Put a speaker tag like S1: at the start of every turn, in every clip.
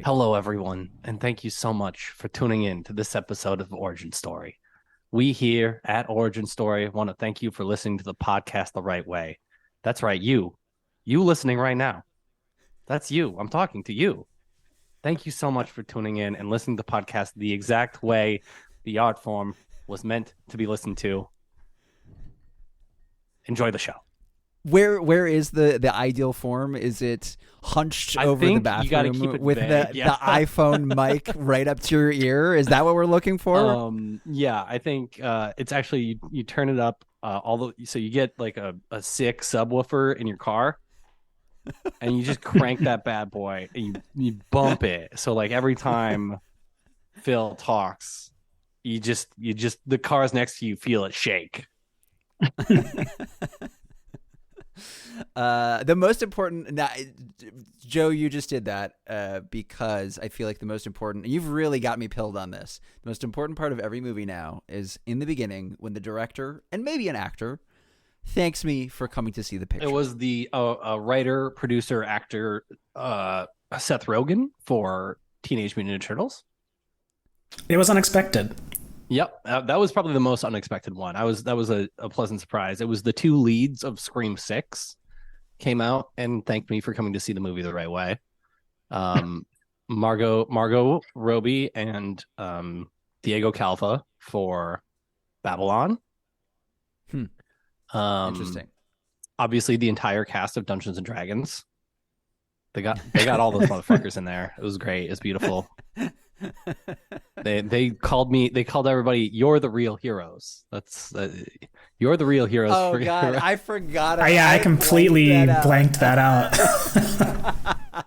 S1: Hello, everyone, and thank you so much for tuning in to this episode of Origin Story. We here at Origin Story want to thank you for listening to the podcast the right way. That's right, you listening right now. That's you. I'm talking to you. Thank you so much for tuning in and listening to the podcast the exact way the art form was meant to be listened to. Enjoy the show.
S2: Where is the ideal form? Is it hunched over the bathroom with the iPhone mic right up to your ear? Is that what we're looking for?
S1: Yeah, I think it's actually you turn it up so you get like a sick subwoofer in your car, and you just crank that bad boy and you bump it. So like every time Phil talks, you just the cars next to you feel it shake.
S2: The most important Joe, you just did that because I feel like the most important, you've really got me pilled on this. The most important part of every movie now is in the beginning when the director and maybe an actor thanks me for coming to see the picture.
S1: It was the writer, producer, actor Seth Rogen for Teenage Mutant Ninja Turtles.
S3: It was unexpected.
S1: Yep, that was probably the most unexpected one. That was a pleasant surprise. It was the two leads of Scream 6 came out and thanked me for coming to see the movie the right way. Margot Robbie and Diego Calva for Babylon.
S2: Interesting.
S1: Obviously, the entire cast of Dungeons and Dragons. They got all those motherfuckers in there. It was great. It's beautiful. They called everybody, you're the real heroes. You're the real heroes.
S2: Oh God, I forgot.
S3: I completely blanked that out.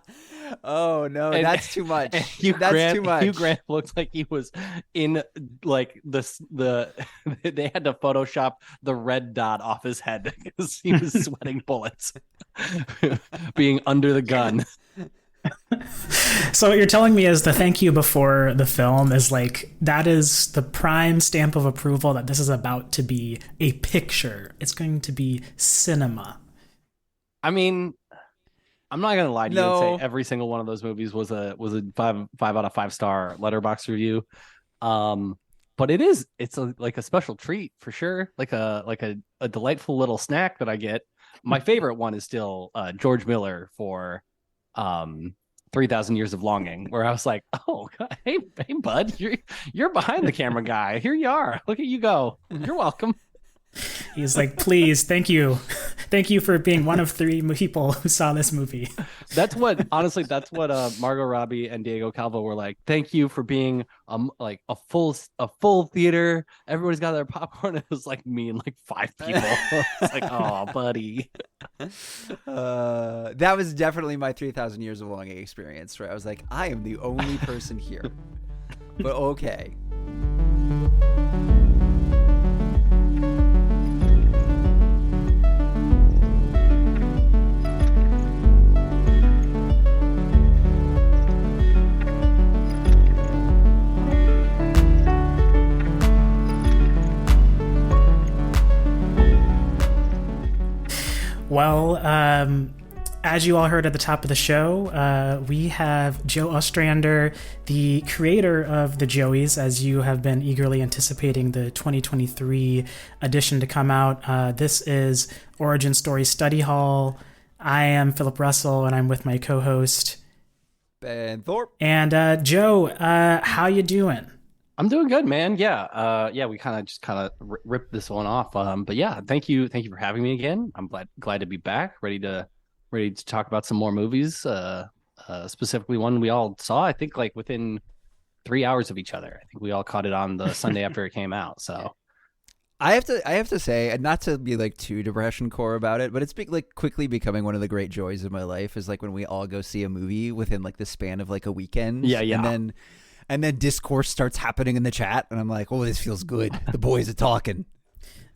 S2: Oh no, that's too much.
S1: Too much. Hugh Grant looks like he was in like they had to Photoshop the red dot off his head because he was sweating bullets, being under the gun.
S3: So what you're telling me is the thank you before the film is like, that is the prime stamp of approval that this is about to be a picture. It's going to be cinema.
S1: I mean, I'm not gonna lie to you and say every single one of those movies was a 5 out of 5 star Letterboxd review. But it's like a special treat for sure. Like a delightful little snack that I get. My favorite one is still George Miller for 3,000 Years of Longing, where I was like, oh God, hey bud, you're behind the camera guy. Here you are. Look at you go. You're welcome.
S3: He's like, please, thank you for being one of 3 people who saw this movie.
S1: That's what Margot Robbie and Diego Calva were like. Thank you for being like a full theater. Everybody's got their popcorn. It was like me and like 5 people. It's like, oh buddy.
S2: That was definitely my 3,000 Years of Longing experience, where I was like, I am the only person here. But okay.
S3: Well, as you all heard at the top of the show, we have Joe Ostrander, the creator of the Joeys, as you have been eagerly anticipating the 2023 edition to come out. This is Origin Story Study Hall. I am Phillip Russell, and I'm with my co-host
S2: Ben Thorp.
S3: And Joe, how you doing?
S1: I'm doing good, man. Yeah. We kind of ripped this one off. But yeah, thank you for having me again. I'm glad to be back, ready to talk about some more movies. Specifically one we all saw, I think, like within 3 hours of each other. I think we all caught it on the Sunday after it came out. So
S2: I have to say, and not to be like too depression core about it, but it's like quickly becoming one of the great joys of my life is like when we all go see a movie within like the span of like a weekend.
S1: Yeah.
S2: And then discourse starts happening in the chat, and I'm like, oh, this feels good. The boys are talking.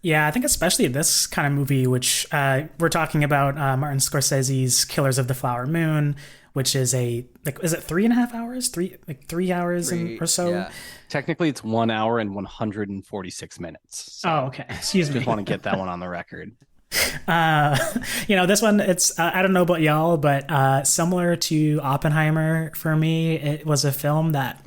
S3: Yeah, I think especially this kind of movie, which we're talking about Martin Scorsese's Killers of the Flower Moon, which is is it 3.5 hours? 3 hours or so?
S2: Yeah.
S1: Technically, it's 1 hour and 146 minutes. So
S3: oh, okay. Excuse me.
S1: Just want to get that one on the record.
S3: This one, it's I don't know about y'all, but similar to Oppenheimer for me, it was a film that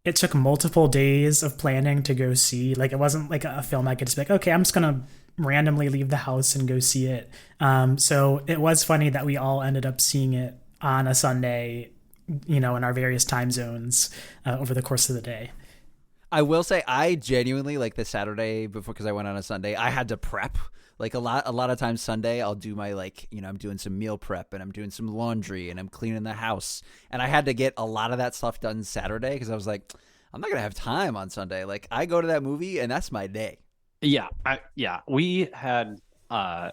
S3: it took multiple days of planning to go see. Like, it wasn't like a film I could just be like, okay, I'm just gonna randomly leave the house and go see it. So it was funny that we all ended up seeing it on a Sunday, in our various time zones over the course of the day.
S2: I will say, I genuinely, like, the Saturday before, because I went on a Sunday, I had to prep. Like, a lot of times Sunday, I'll do my, I'm doing some meal prep, and I'm doing some laundry, and I'm cleaning the house. And I had to get a lot of that stuff done Saturday, because I was like, I'm not going to have time on Sunday. Like, I go to that movie, and that's my day.
S1: Yeah. We had my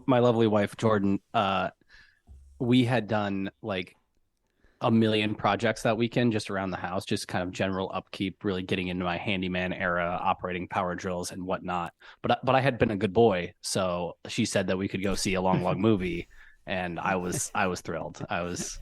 S1: lovely wife, Jordan, we had done, like, a million projects that weekend just around the house, just kind of general upkeep, really getting into my handyman era, operating power drills and whatnot. But I had been a good boy, so she said that we could go see a long movie, and I was thrilled. I was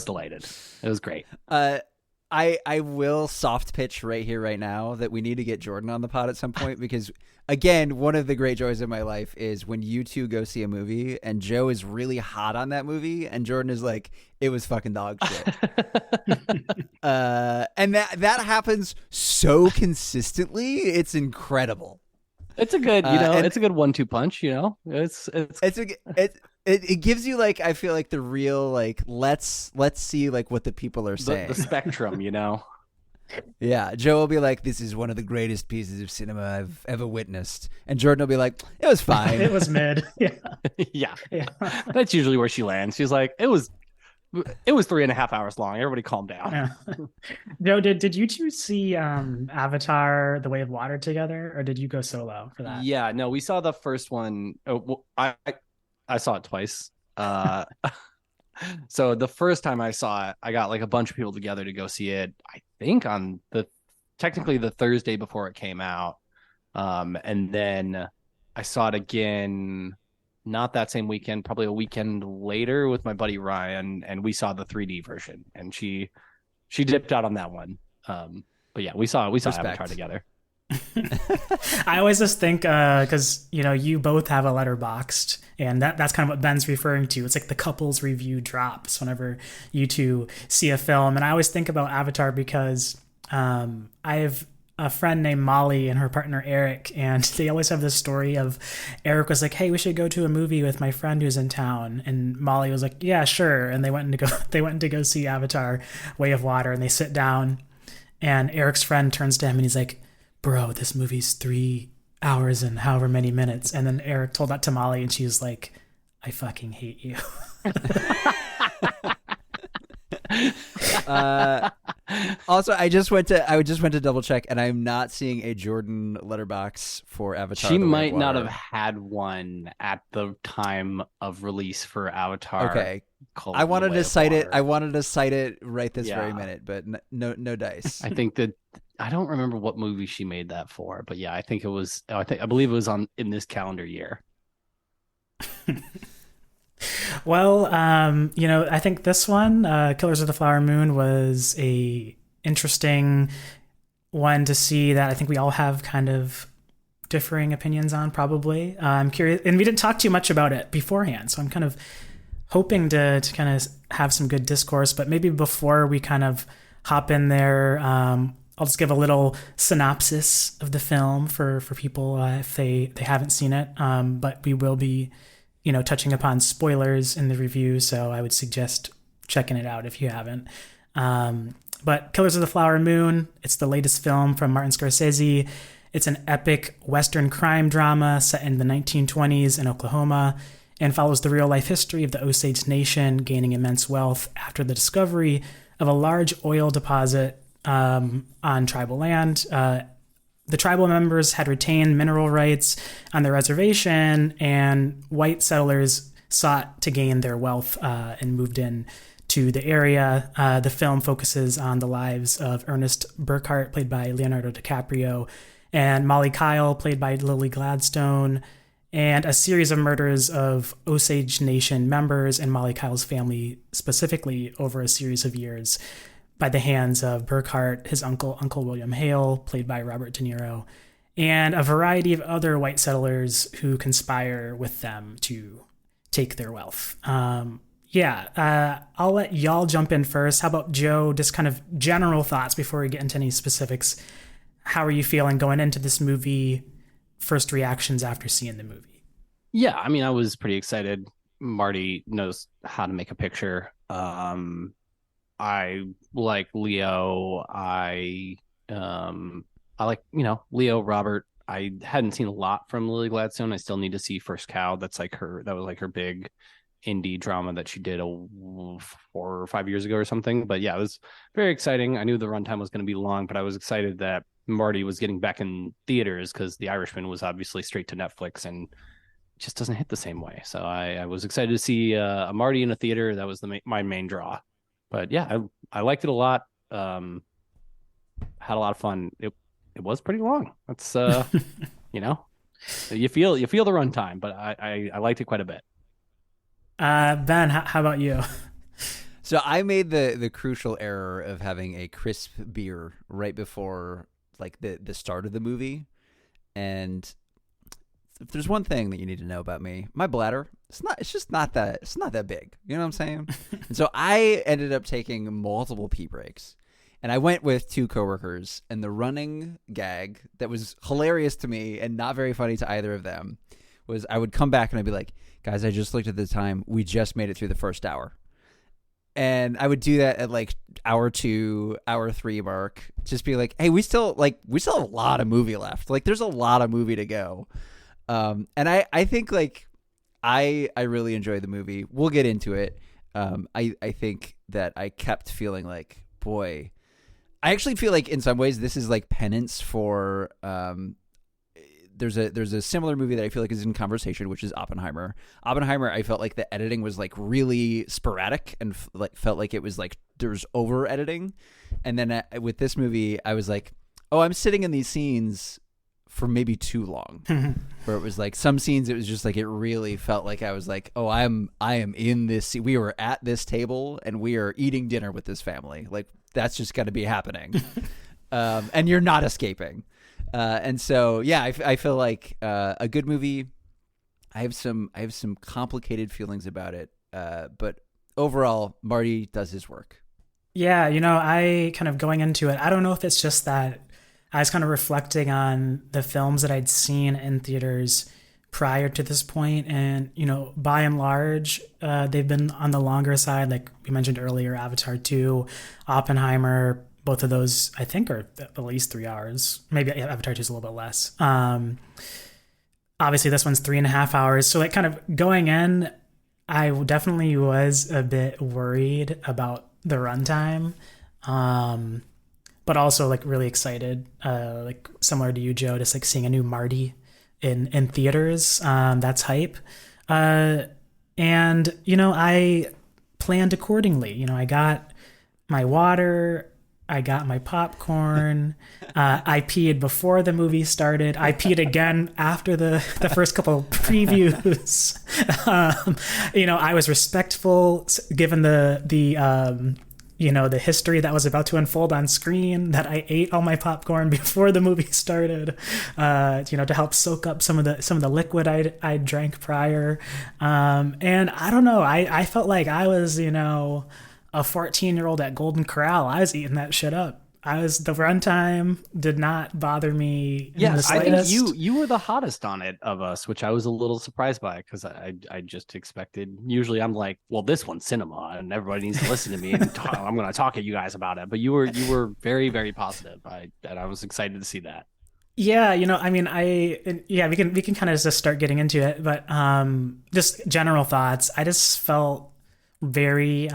S1: delighted. It was great.
S2: I will soft pitch right here, right now, that we need to get Jordan on the pod at some point, because, again, one of the great joys of my life is when you two go see a movie and Joe is really hot on that movie and Jordan is like, it was fucking dog shit. And that happens so consistently. It's incredible.
S1: It's a good, it's a good 1-2 punch,
S2: It gives you, like, I feel like the real, like, let's see, like, what the people are saying.
S1: The spectrum,
S2: Yeah, Joe will be like, this is one of the greatest pieces of cinema I've ever witnessed. And Jordan will be like, it was fine.
S3: It was mid. Yeah.
S1: Yeah. That's usually where she lands. She's like, it was 3.5 hours long. Everybody calm down.
S3: Yeah. Joe, did you two see Avatar: The Way of Water together, or did you go solo for that?
S1: Yeah, no, we saw the first one. I saw it twice. So the first time I saw it, I got, like, a bunch of people together to go see it. I think on technically the Thursday before it came out. And then I saw it again, not that same weekend, probably a weekend later with my buddy Ryan, and we saw the 3D version, and she dipped out on that one. But yeah, we saw Avatar together.
S3: I always just think because you both have a Letterboxd, and that's kind of what Ben's referring to. It's like the couples review drops whenever you two see a film, and I always think about Avatar because I have a friend named Molly and her partner Eric, and they always have this story of Eric was like, hey, we should go to a movie with my friend who's in town, and Molly was like, yeah, sure, and they went to go see Avatar: Way of Water, and they sit down, and Eric's friend turns to him and he's like, bro, this movie's 3 hours and however many minutes. And then Eric told that to Molly, and she was like, I fucking hate you.
S2: Also, I just went to double check, and I'm not seeing a Jordan letterbox for Avatar.
S1: She might not have had one at the time of release for Avatar.
S2: Okay. I wanted to cite it. I wanted to cite it right this very minute, but no dice.
S1: I think that I don't remember what movie she made that for, but yeah, I think it was. I believe it was in this calendar year.
S3: Well, I think this one, Killers of the Flower Moon, was a interesting one to see that I think we all have kind of differing opinions on, probably. I'm curious, and we didn't talk too much about it beforehand, so I'm kind of hoping to kind of have some good discourse, but maybe before we kind of hop in there, I'll just give a little synopsis of the film for people if they haven't seen it, but we will be touching upon spoilers in the review, so I would suggest checking it out if you haven't. But Killers of the Flower Moon, it's the latest film from Martin Scorsese. It's an epic Western crime drama set in the 1920s in Oklahoma and follows the real-life history of the Osage Nation gaining immense wealth after the discovery of a large oil deposit on tribal land. The tribal members had retained mineral rights on their reservation, and white settlers sought to gain their wealth and moved in to the area. The film focuses on the lives of Ernest Burkhart, played by Leonardo DiCaprio, and Molly Kyle, played by Lily Gladstone, and a series of murders of Osage Nation members and Molly Kyle's family specifically over a series of years by the hands of Burkhart, his uncle William Hale, played by Robert De Niro, and a variety of other white settlers who conspire with them to take their wealth. I'll let y'all jump in first. How about Joe? Just kind of general thoughts before we get into any specifics. How are you feeling going into this movie? First reactions after seeing the movie?
S1: Yeah, I mean, I was pretty excited. Marty knows how to make a picture. I like Leo. I like, Leo, Robert. I hadn't seen a lot from Lily Gladstone. I still need to see First Cow. That was like her big indie drama that she did 4 or 5 years ago or something. But yeah, it was very exciting. I knew the runtime was going to be long, but I was excited that Marty was getting back in theaters because The Irishman was obviously straight to Netflix and it just doesn't hit the same way. So I was excited to see a Marty in a theater. That was my main draw. But yeah, I liked it a lot. Had a lot of fun. It was pretty long. That's you feel the runtime, but I liked it quite a bit.
S3: Ben, how about you?
S2: So I made the crucial error of having a crisp beer right before like the start of the movie. And if there's one thing that you need to know about me, my bladder, it's not that big. You know what I'm saying? And so I ended up taking multiple pee breaks. And I went with 2 coworkers, and the running gag that was hilarious to me and not very funny to either of them was I would come back and I'd be like, guys, I just looked at the time. We just made it through the first hour. And I would do that at like hour 2, hour 3 mark. Just be like, hey, we still have a lot of movie left. Like there's a lot of movie to go. And I think like I really enjoyed the movie. We'll get into it. I think that I kept feeling like, boy, I actually feel like in some ways this is like penance for there's a similar movie that I feel like is in conversation, which is Oppenheimer. Oppenheimer, I felt like the editing was like really sporadic and felt like it was like there's over editing. And then with this movie, I was like, oh, I'm sitting in these scenes for maybe too long. Where it was like some scenes, it was just like it really felt like I was like, oh, I am in this. We were at this table and we are eating dinner with this family. Like that's just got to be happening, and you're not escaping. And so, yeah, I feel like a good movie. I have some complicated feelings about it, but overall, Marty does his work.
S3: Yeah, I kind of going into it, I don't know if it's just that I was kind of reflecting on the films that I'd seen in theaters prior to this point, and by and large, they've been on the longer side. Like we mentioned earlier, Avatar 2, Oppenheimer. Both of those, I think, are at least 3 hours. Maybe Avatar 2 is a little bit less. Obviously, this one's 3.5 hours. So, like, kind of going in, I definitely was a bit worried about the runtime, but also like really excited, like similar to you, Joe, just like seeing a new Marty in theaters. That's hype. And I planned accordingly. I got my water. I got my popcorn. I peed before the movie started. I peed again after the first couple of previews. I was respectful given the history that was about to unfold on screen, that I ate all my popcorn before the movie started, to help soak up some of the liquid I drank prior. And I don't know, I felt like I was, a 14-year-old at Golden Corral. I was eating that shit up. The runtime did not bother me.
S1: Yes, I think you were the hottest on it of us, which I was a little surprised by because I just expected. Usually I'm like, well, this one's cinema and everybody needs to listen to me and I'm going to talk at you guys about it. But you were very, very positive. I was excited to see that.
S3: Yeah, we can kind of just start getting into it, but just general thoughts. I just felt very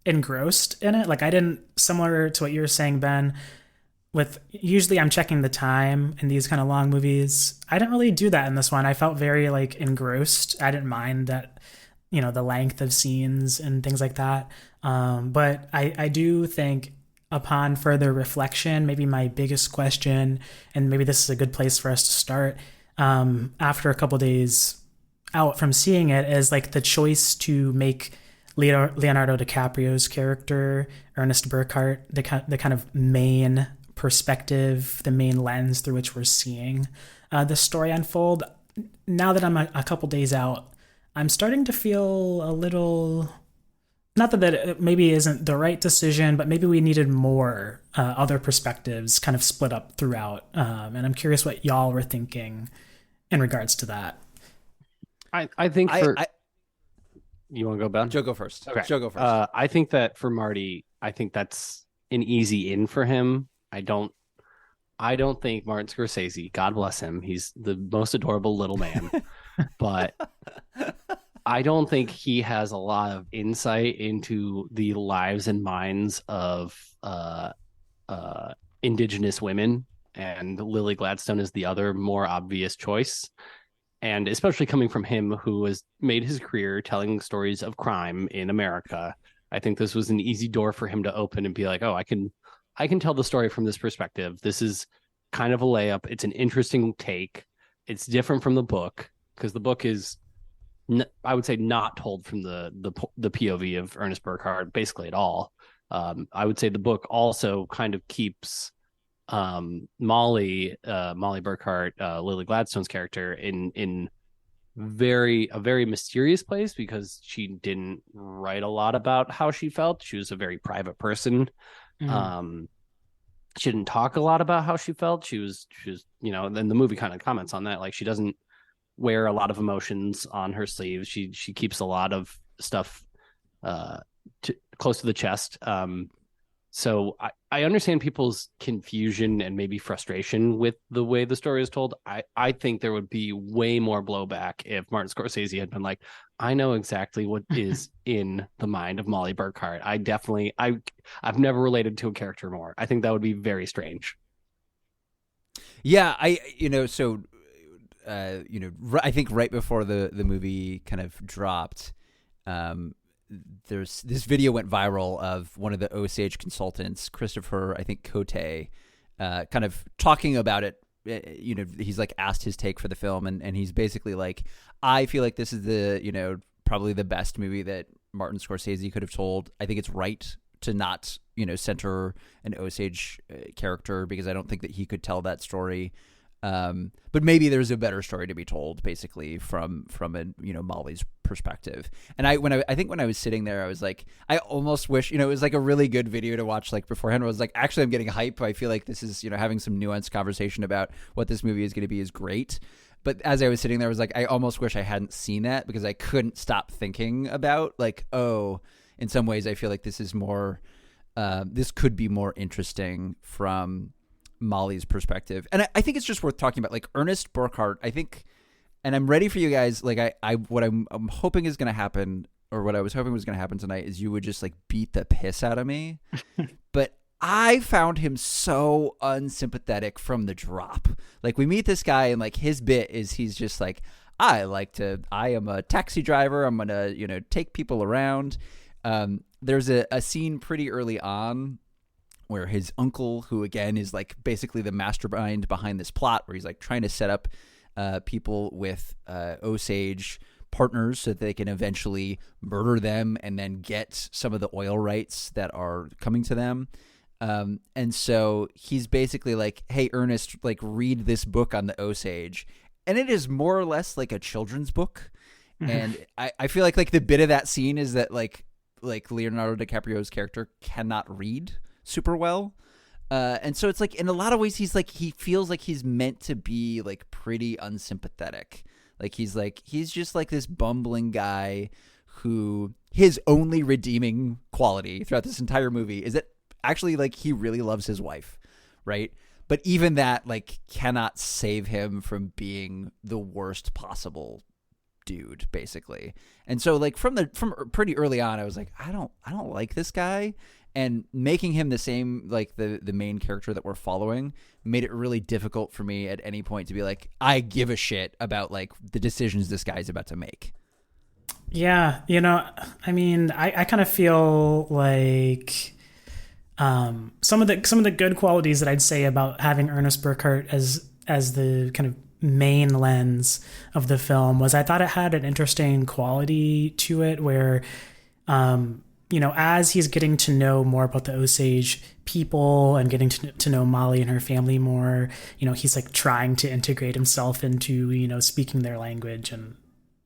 S3: engrossed in it. Like I didn't, similar to what you were saying, Ben, with usually I'm checking the time in these kind of long movies. I didn't really do that in this one. I felt very like engrossed. I didn't mind that, the length of scenes and things like that. But I do think upon further reflection, maybe my biggest question, and maybe this is a good place for us to start, after a couple days out from seeing it, is like the choice to make Leonardo DiCaprio's character, Ernest Burkhart, the kind of main perspective, the main lens through which we're seeing the story unfold. Now that I'm a couple days out, I'm starting to feel a little, not that it maybe isn't the right decision, but maybe we needed more other perspectives kind of split up throughout. And I'm curious what y'all were thinking in regards to that.
S1: I think you want to go, Ben?
S2: Joe, go first.
S1: Okay.
S2: Joe, go first.
S1: I think that for Marty, I think that's an easy in for him. I don't think Martin Scorsese, God bless him, he's the most adorable little man, but I don't think he has a lot of insight into the lives and minds of Indigenous women, and Lily Gladstone is the other more obvious choice. And especially coming from him, who has made his career telling stories of crime in America, I think this was an easy door for him to open and be like, oh, I can tell the story from this perspective. This is kind of a layup. It's an interesting take. It's different from the book, because the book is, I would say, not told from the POV of Ernest Burkhart basically at all. I would say the book also kind of keeps Molly Burkhart, Lily Gladstone's character, in a very mysterious place, because she didn't write a lot about how she felt. She was a very private person. Mm-hmm. She didn't talk a lot about how she felt. She was, then the movie kind of comments on that. Like, she doesn't wear a lot of emotions on her sleeves. She keeps a lot of stuff close to the chest. So I understand people's confusion and maybe frustration with the way the story is told. I think there would be way more blowback if Martin Scorsese had been like, I know exactly what is in the mind of Molly Burkhart. I've never related to a character more. I think that would be very strange.
S2: Yeah, I think right before the movie kind of dropped, there's this video went viral of one of the Osage consultants, Christopher, I think Cote, kind of talking about it. He's like asked his take for the film, and he's basically like, I feel like this is the, probably the best movie that Martin Scorsese could have told. I think it's right to not, center an Osage character, because I don't think that he could tell that story. But maybe there's a better story to be told, basically from a, Molly's perspective. And I think when I was sitting there, I was like, I almost wish, it was like a really good video to watch like beforehand. I was like, actually, I'm getting hype. I feel like this is, having some nuanced conversation about what this movie is going to be is great. But as I was sitting there, I was like, I almost wish I hadn't seen that, because I couldn't stop thinking about like, oh, in some ways, I feel like this is more, this could be more interesting from Molly's perspective. And I think it's just worth talking about, like, Ernest Burkhart, I think, and I'm ready for you guys, like, what I'm hoping is going to happen, or what I was hoping was going to happen tonight, is you would just like beat the piss out of me. But I found him so unsympathetic from the drop. Like, we meet this guy, and like his bit is, he's just like, I am a taxi driver. I'm going to, take people around. There's a scene pretty early on where his uncle, who again is like basically the mastermind behind this plot, where he's like trying to set up people with Osage partners so that they can eventually murder them and then get some of the oil rights that are coming to them. And so he's basically like, hey, Ernest, like, read this book on the Osage. And it is more or less like a children's book. Mm-hmm. And I feel like the bit of that scene is that like Leonardo DiCaprio's character cannot read super well. And so it's like, in a lot of ways, he's like, he feels like he's meant to be like pretty unsympathetic. Like he's just like this bumbling guy who, his only redeeming quality throughout this entire movie is that actually, like, he really loves his wife, right? But even that, like, cannot save him from being the worst possible dude, basically. And so, like, from pretty early on, I was like, I don't like this guy. And making him the same, like, the main character that we're following made it really difficult for me at any point to be like, I give a shit about, like, the decisions this guy's about to make.
S3: Yeah, I mean, I kind of feel like some of the good qualities that I'd say about having Ernest Burkhart as the kind of main lens of the film was, I thought it had an interesting quality to it where as he's getting to know more about the Osage people and getting to know Molly and her family more, he's like trying to integrate himself into, speaking their language and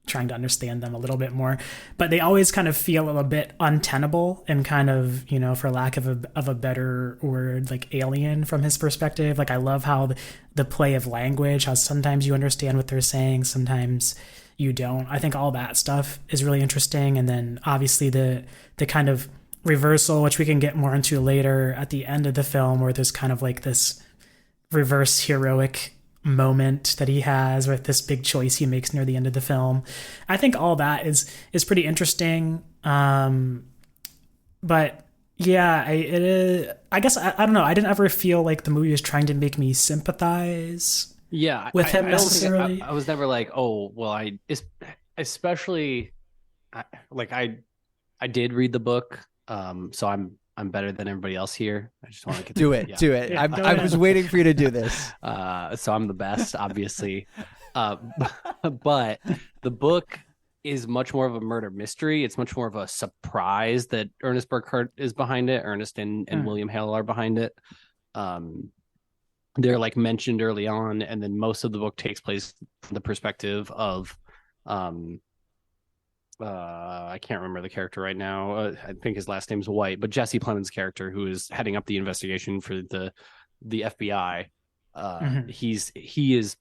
S3: trying to understand them a little bit more. But they always kind of feel a bit untenable and kind of, for lack of a better word, like alien from his perspective. Like I love how the play of language, how sometimes you understand what they're saying, sometimes you don't. I think all that stuff is really interesting. And then obviously the kind of reversal, which we can get more into later at the end of the film, where there's kind of like this reverse heroic moment that he has with this big choice he makes near the end of the film. I think all that is pretty interesting. But yeah, I guess I don't know. I didn't ever feel like the movie was trying to make me sympathize with him necessarily.
S1: I was never like, oh, well, especially like I did read the book. So I'm better than everybody else here. I just want to
S2: do it. Yeah, I was waiting for you to do this.
S1: So I'm the best, obviously. But the book is much more of a murder mystery. It's much more of a surprise that Ernest Burkhart is behind it. Ernest and William Hale are behind it. They're like mentioned early on, and then most of the book takes place from the perspective of I can't remember the character right now. I think his last name's White, but Jesse Plemons' character, who is heading up the investigation for the FBI. He is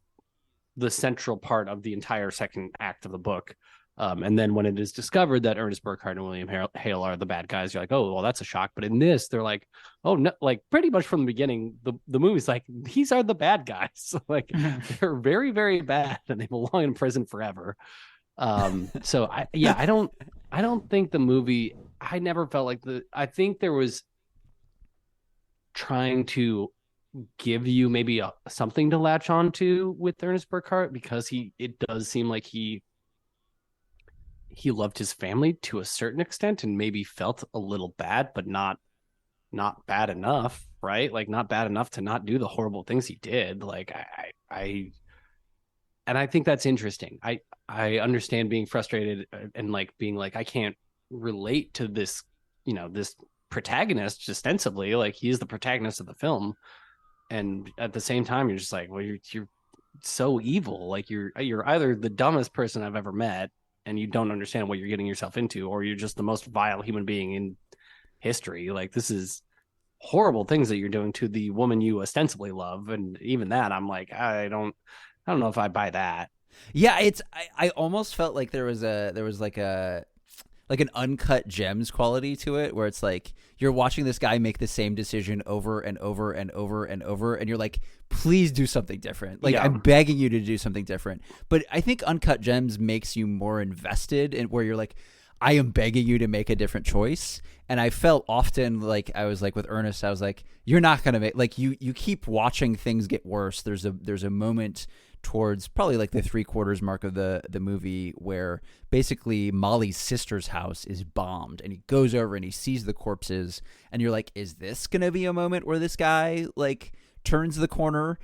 S1: the central part of the entire second act of the book. And then when it is discovered that Ernest Burkhart and William Hale are the bad guys, you're like, oh, well, that's a shock. But in this, they're like, oh, no, like pretty much from the beginning, the movie's like, these are the bad guys. Like they're very, very bad, and they belong in prison forever. So I don't think the movie, I never felt like I think there was trying to give you maybe something to latch onto with Ernest Burkhart, because it does seem like he loved his family to a certain extent and maybe felt a little bad, but not bad enough, right? Like not bad enough to not do the horrible things he did. Like and I think that's interesting. I understand being frustrated and like being like, I can't relate to this, this protagonist ostensibly, like he's the protagonist of the film. And at the same time, you're just like, well, you're so evil. Like you're either the dumbest person I've ever met and you don't understand what you're getting yourself into, or you're just the most vile human being in history. Like this is horrible things that you're doing to the woman you ostensibly love. And even that, I'm like, I don't know if I buy that.
S2: Yeah, I almost felt like there was like an uncut gems quality to it, where it's like you're watching this guy make the same decision over and over and over and over, and you're like, please do something different. Like, yeah. I'm begging you to do something different. But I think Uncut Gems makes you more invested in where you're like, I am begging you to make a different choice. And I felt often like I was like with Ernest, I was like, you're not going to make, like you keep watching things get worse. There's a moment towards probably like the 3/4 mark of the movie where basically Molly's sister's house is bombed, and he goes over and he sees the corpses, and you're like, is this going to be a moment where this guy like turns the corner?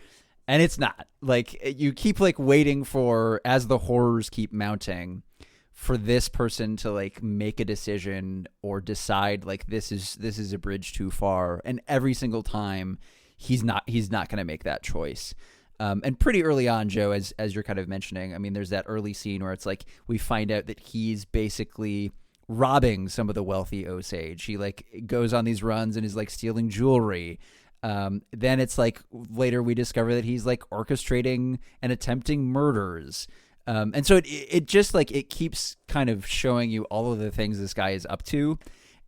S2: And it's not. Like you keep like waiting for, as the horrors keep mounting, for this person to like make a decision or decide like this is a bridge too far, and every single time he's not going to make that choice. And pretty early on, Joe, as you're kind of mentioning, I mean, there's that early scene where it's like we find out that he's basically robbing some of the wealthy Osage. He like goes on these runs and is like stealing jewelry. Then it's like later we discover that he's like orchestrating and attempting murders. And so it just like it keeps kind of showing you all of the things this guy is up to.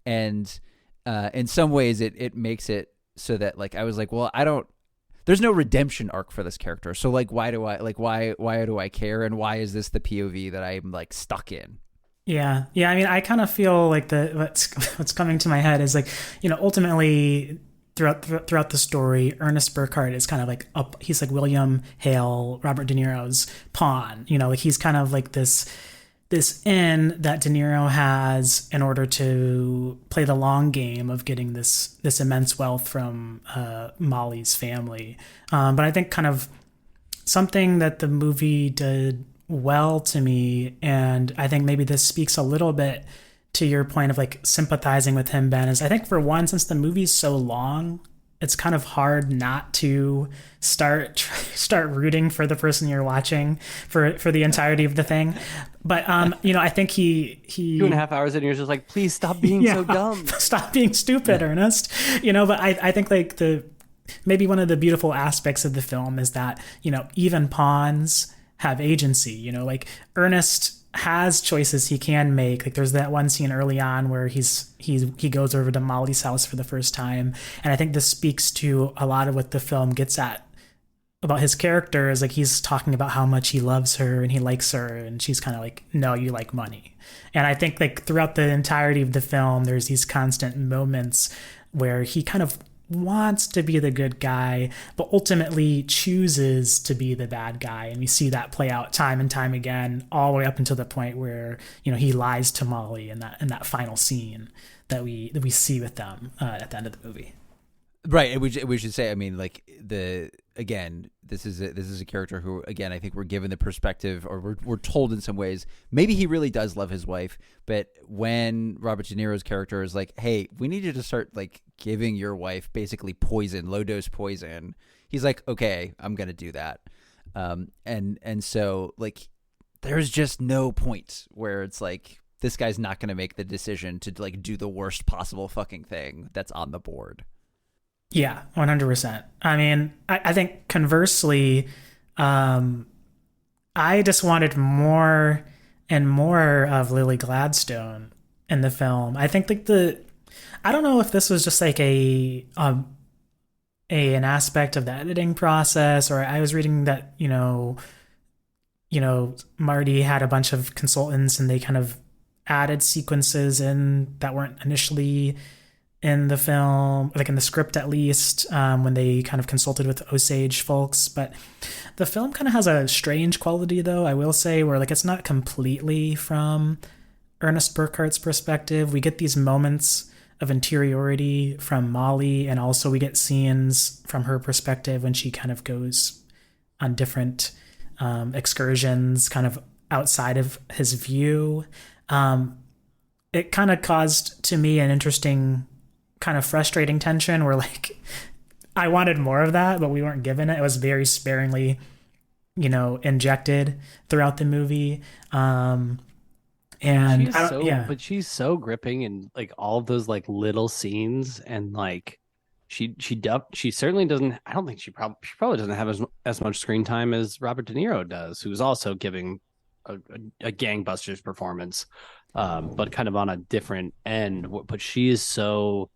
S2: And in some ways it makes it so that like I was like, well, there's no redemption arc for this character. So like why do I care, and why is this the POV that I'm like stuck in?
S3: Yeah. I mean, I kind of feel like what's coming to my head is like, ultimately throughout the story, Ernest Burkhart is kind of like he's like William Hale, Robert De Niro's pawn. Like he's kind of like this in that De Niro has in order to play the long game of getting this immense wealth from Molly's family. But I think kind of something that the movie did well to me, and I think maybe this speaks a little bit to your point of like sympathizing with him, Ben, is I think for one, since the movie's so long, it's kind of hard not to start rooting for the person you're watching for the entirety of the thing. But I think he
S1: 2.5 hours in, you're just like, please stop being so dumb,
S3: stop being stupid, Ernest. But I think like maybe one of the beautiful aspects of the film is that even pawns have agency. Like Ernest has choices he can make. Like there's that one scene early on where he goes over to Molly's house for the first time, and I think this speaks to a lot of what the film gets at about his character. Is like he's talking about how much he loves her and he likes her, and she's kind of like, no, you like money. And I think like throughout the entirety of the film there's these constant moments where he kind of wants to be the good guy but ultimately chooses to be the bad guy, and we see that play out time and time again, all the way up until the point where he lies to Molly in that final scene that we see with them at the end of the movie.
S2: Right, and we should say, I mean, like this is a character who, again, I think we're given the perspective, or we're told in some ways, maybe he really does love his wife, but when Robert De Niro's character is like, hey, we need you to start like giving your wife basically poison, low dose poison, he's like, okay, I'm gonna do that, and so like there's just no point where it's like this guy's not gonna make the decision to like do the worst possible fucking thing that's on the board.
S3: Yeah, 100%. I mean, I think conversely, I just wanted more and more of Lily Gladstone in the film. I think like I don't know if this was just like an aspect of the editing process, or I was reading that, Marty had a bunch of consultants and they kind of added sequences in that weren't initially in the film, like in the script at least, when they kind of consulted with Osage folks. But the film kind of has a strange quality, though, I will say, where like it's not completely from Ernest Burkhart's perspective. We get these moments of interiority from Molly, and also we get scenes from her perspective when she kind of goes on different excursions kind of outside of his view. It kind of caused to me an interesting kind of frustrating tension where like I wanted more of that, but we weren't given it. It was very sparingly, injected throughout the movie. And
S1: but she's so gripping, and like all of those like little scenes, and like she certainly doesn't. I don't think she probably doesn't have as much screen time as Robert De Niro does, who's also giving a gangbusters performance, but kind of on a different end. But she is so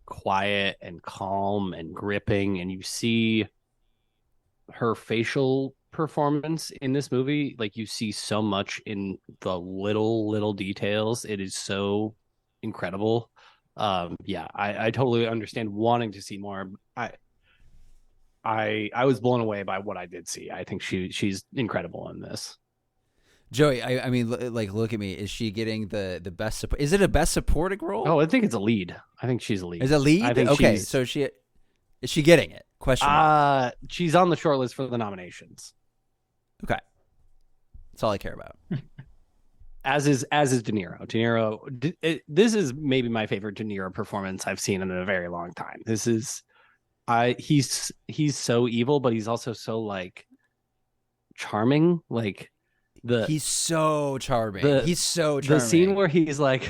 S1: quiet and calm and gripping, and you see her facial performance in this movie, like you see so much in the little details. It is so incredible. I totally understand wanting to see more. I was blown away by what I did see. I think she's incredible in this.
S2: Joey, I mean, like, look at me. Is she getting the best support? Is it a best supporting role?
S1: Oh, I think it's a lead. I think she's a lead.
S2: Is it a lead?
S1: I think
S2: okay, so is she getting it? Question mark.
S1: She's on the short list for the nominations.
S2: Okay. That's all I care about.
S1: As is De Niro. De Niro, this is maybe my favorite De Niro performance I've seen in a very long time. This is he's so evil, but he's also so like charming. Like
S2: he's so charming. He's so charming.
S1: The scene where he's like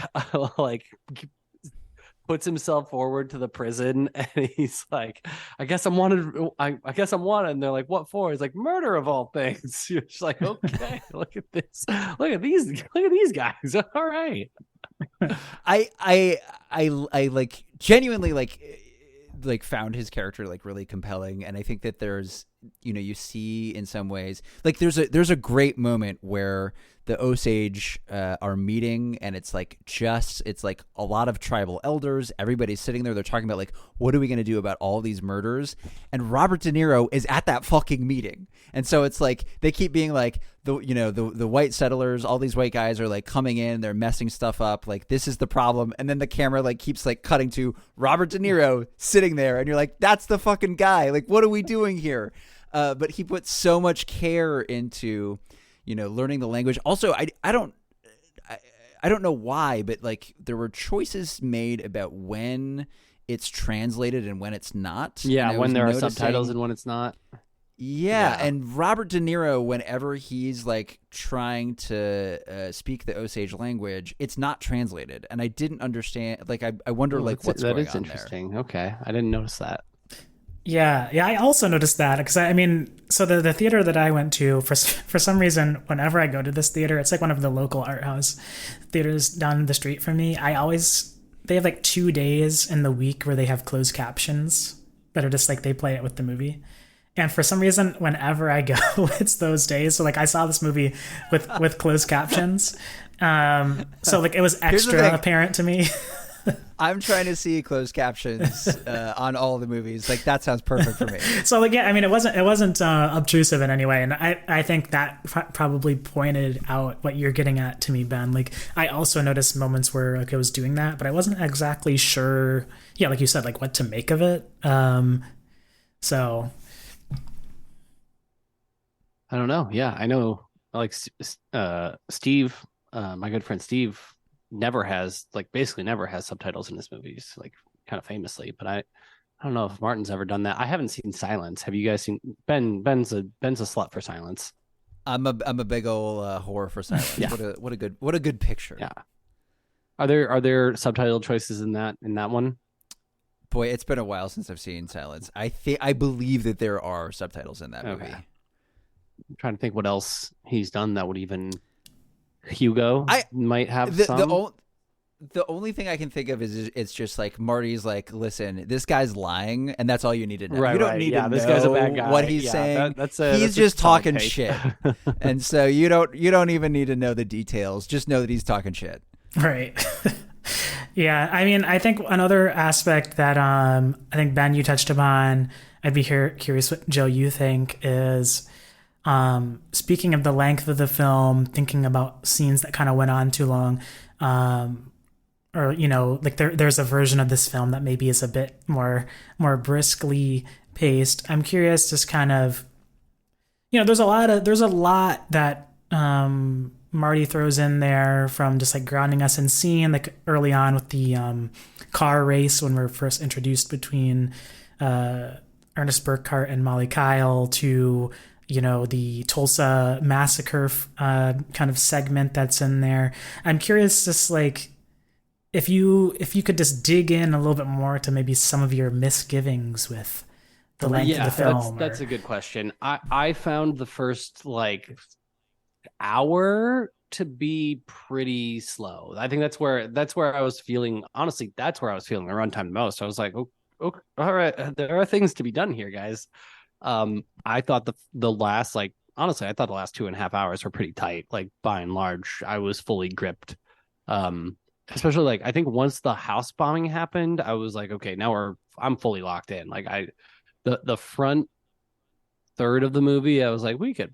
S1: puts himself forward to the prison, and he's like, I guess I'm wanted. And they're like, what for? He's like, murder of all things. You're just like, okay, look at this. Look at these guys. All right.
S2: I like genuinely like found his character like really compelling, and I think that there's, you see in some ways like there's a great moment where the Osage are meeting, and it's like a lot of tribal elders. Everybody's sitting there. They're talking about like, what are we going to do about all these murders? And Robert De Niro is at that fucking meeting. And so it's like they keep being like the white settlers, all these white guys are like coming in, they're messing stuff up. Like, this is the problem. And then the camera like keeps like cutting to Robert De Niro sitting there, and you're like, that's the fucking guy. Like, what are we doing here? But he put so much care into learning the language. Also, I I don't know why, but like there were choices made about when it's translated and when it's not.
S1: Yeah, when there are subtitles and when it's not.
S2: Yeah, and Robert De Niro, whenever he's like trying to speak the Osage language, it's not translated, and I didn't understand. Like, I wonder, like, what's going on there.
S1: That is interesting. Okay, I didn't notice that.
S3: Yeah, I also noticed that because I mean, so the theater that I went to for some reason, whenever I go to this theater, it's like one of the local art house theaters down the street from me. They have like 2 days in the week where they have closed captions that are just like they play it with the movie. And for some reason, whenever I go, it's those days. So like I saw this movie with closed captions. So like it was extra apparent to me.
S2: I'm trying to see closed captions on all the movies. Like that sounds perfect for me.
S3: So like, yeah, I mean, it wasn't obtrusive in any way. And I think that probably pointed out what you're getting at to me, Ben. Like I also noticed moments where like I was doing that, but I wasn't exactly sure. Yeah. Like you said, like what to make of it. So
S1: I don't know. Yeah, I know. Like Steve, my good friend Steve, basically never has subtitles in his movies, like kind of famously. But I don't know if Martin's ever done that. I haven't seen Silence. Have you guys seen Ben's a slut for Silence.
S2: I'm a big old whore for Silence.
S1: Yeah.
S2: What a good picture.
S1: Yeah. Are there subtitle choices in that one?
S2: Boy, it's been a while since I've seen Silence. I believe that there are subtitles in that movie.
S1: I'm trying to think what else he's done that would even. Hugo might have
S2: some. The only thing I can think of is it's just like Marty's like, listen, this guy's lying, and that's all you need to know. You don't need to know
S1: this guy's a bad guy.
S2: What he's saying. He's just talking shit, and so you don't even need to know the details. Just know that he's talking shit.
S3: Right. Yeah, I mean, I think another aspect that I think Ben you touched upon, I'd be curious what Joe you think is. Speaking of the length of the film, thinking about scenes that kind of went on too long, or like there's a version of this film that maybe is a bit more briskly paced. I'm curious, just kind of, there's a lot that Marty throws in there, from just like grounding us in scene, like early on with the car race when we're first introduced between Ernest Burkhart and Molly Kyle, to the Tulsa massacre kind of segment that's in there. I'm curious, just like if you could just dig in a little bit more to maybe some of your misgivings with the length of the film.
S1: That's a good question. I found the first like hour to be pretty slow. I think that's where I was feeling, honestly, that's where I was feeling the runtime the most. I was like, oh, all right, there are things to be done here, guys. I thought the last, like, honestly, I thought the last 2.5 hours were pretty tight. Like, by and large, I was fully gripped. Especially like, I think once the house bombing happened, I was like, okay, now I'm fully locked in. Like the front third of the movie, I was like, we could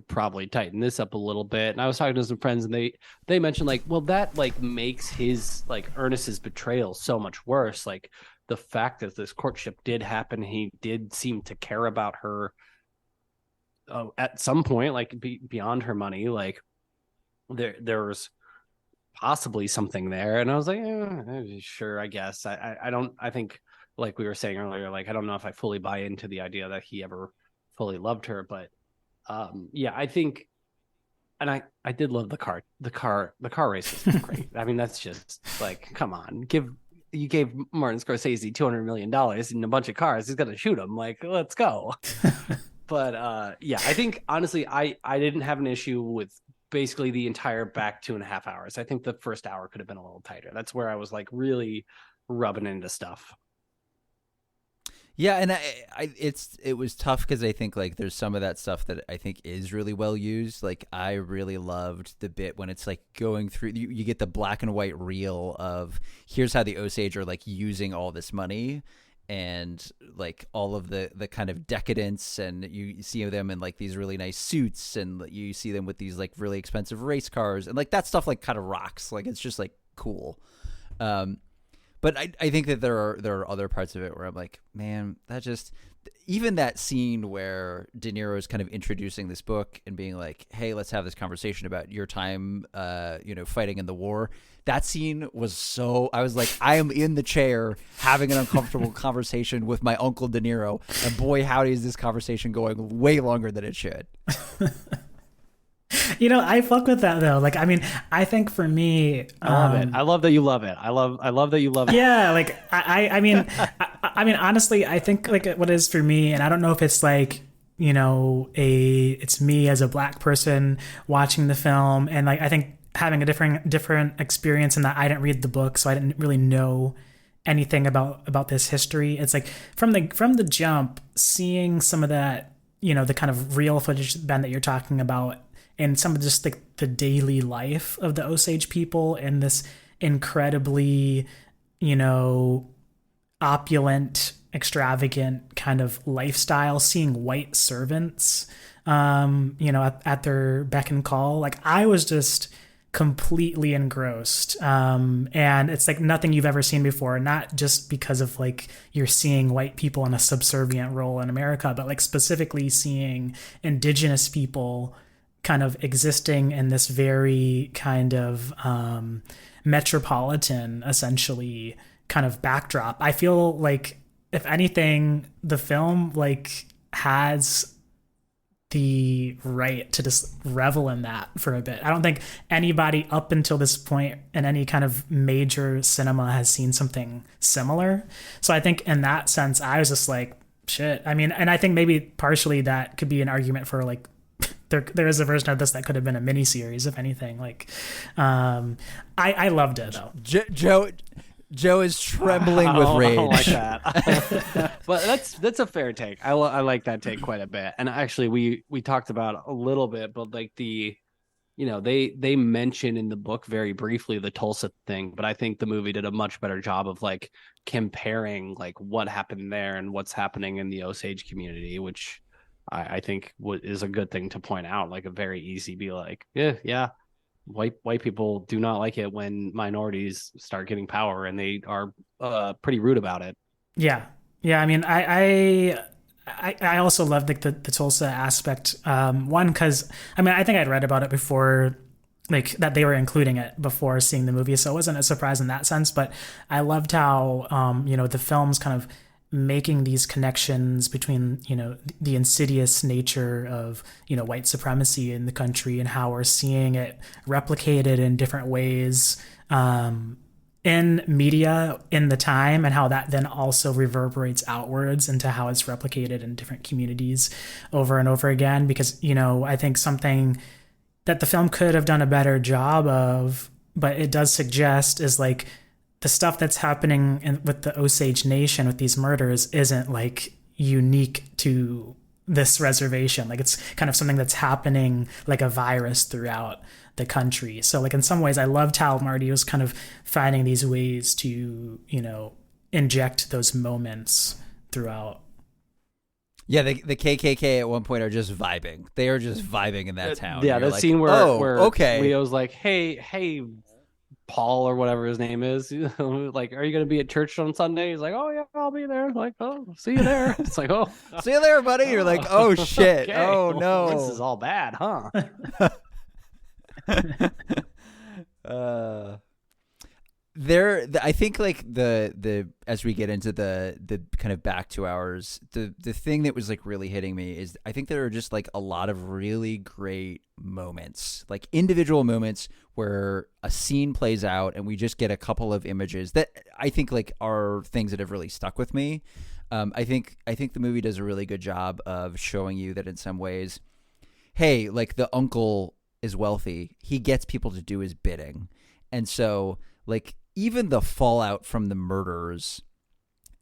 S1: probably tighten this up a little bit. And I was talking to some friends, and they mentioned like, well, that like makes his, like, Ernest's betrayal so much worse. Like, the fact that this courtship did happen, he did seem to care about her at some point, like beyond her money. Like there was possibly something there. And I was like, sure, I guess. I think, like we were saying earlier, like, I don't know if I fully buy into the idea that he ever fully loved her, but I think, and I did love the car race was great. I mean, that's just like, come on, you gave Martin Scorsese $200 million and a bunch of cars. He's gonna shoot them. Like, let's go. But I think honestly, I didn't have an issue with basically the entire back 2.5 hours. I think the first hour could have been a little tighter. That's where I was like really rubbing into stuff.
S2: Yeah, and it was tough because I think like there's some of that stuff that I think is really well used. Like, I really loved the bit when it's like going through, you get the black and white reel of here's how the Osage are like using all this money, and like all of the kind of decadence, and you see them in like these really nice suits, and you see them with these like really expensive race cars, and like that stuff like kind of rocks. Like, it's just like cool. But I think that there are other parts of it where I'm like, man, that just, even that scene where De Niro is kind of introducing this book and being like, hey, let's have this conversation about your time, fighting in the war. That scene was so, I was like, I am in the chair having an uncomfortable conversation with my uncle De Niro. And boy, howdy is this conversation going way longer than it should.
S3: I fuck with that though. Like, I mean, I think for me,
S1: I love it. I love that you love it. I love that you love it.
S3: Yeah, like I mean, I mean, honestly, I think like what it is for me, and I don't know if it's like it's me as a black person watching the film, and like I think having a different experience in that I didn't read the book, so I didn't really know anything about this history. It's like from the jump, seeing some of that, the kind of real footage, Ben, that you're talking about. And some of just like the daily life of the Osage people and this incredibly, opulent, extravagant kind of lifestyle, seeing white servants, at their beck and call. Like I was just completely engrossed. And it's like nothing you've ever seen before, not just because of like you're seeing white people in a subservient role in America, but like specifically seeing indigenous people kind of existing in this very kind of metropolitan, essentially, kind of backdrop. I feel like, if anything, the film like has the right to just revel in that for a bit. I don't think anybody up until this point in any kind of major cinema has seen something similar. So I think in that sense, I was just like, shit. I mean, and I think maybe partially that could be an argument for like, there is a version of this that could have been a mini series, if anything. Like, I loved it though.
S2: Joe is trembling with rage.
S1: I don't like that. But that's a fair take. I like that take quite a bit. And actually, we talked about a little bit, but like they mention in the book very briefly the Tulsa thing, but I think the movie did a much better job of like comparing like what happened there and what's happening in the Osage community, which I think is a good thing to point out. Like a very easy be like, yeah, white people do not like it when minorities start getting power, and they are pretty rude about it.
S3: Yeah. I mean, I also loved like the Tulsa aspect. One, because I mean, I think I'd read about it before, like that they were including it before seeing the movie, so it wasn't a surprise in that sense. But I loved how the film's kind of making these connections between, the insidious nature of, white supremacy in the country and how we're seeing it replicated in different ways in media in the time, and how that then also reverberates outwards into how it's replicated in different communities over and over again. Because, I think something that the film could have done a better job of, but it does suggest, is like, the stuff that's happening with the Osage Nation with these murders isn't like unique to this reservation. Like it's kind of something that's happening like a virus throughout the country. So like in some ways, I loved how Marty was kind of finding these ways to, inject those moments throughout.
S2: Yeah, the KKK at one point are just vibing. They are just vibing in that town.
S1: Yeah, that
S2: like,
S1: scene where
S2: okay.
S1: Leo's like, hey, Paul or whatever his name is, like, are you going to be at church on Sunday? He's like, oh yeah, I'll be there. Like, oh, see you there. It's like, oh,
S2: see you there, buddy. You're like, oh shit. Okay. Oh no,
S1: this is all bad, huh?
S2: I think like the as we get into the kind of back 2 hours, the thing that was like really hitting me is I think there are just like a lot of really great moments, like individual moments where a scene plays out and we just get a couple of images that I think like are things that have really stuck with me. I think the movie does a really good job of showing you that in some ways, hey, like the uncle is wealthy, he gets people to do his bidding, and so like even the fallout from the murders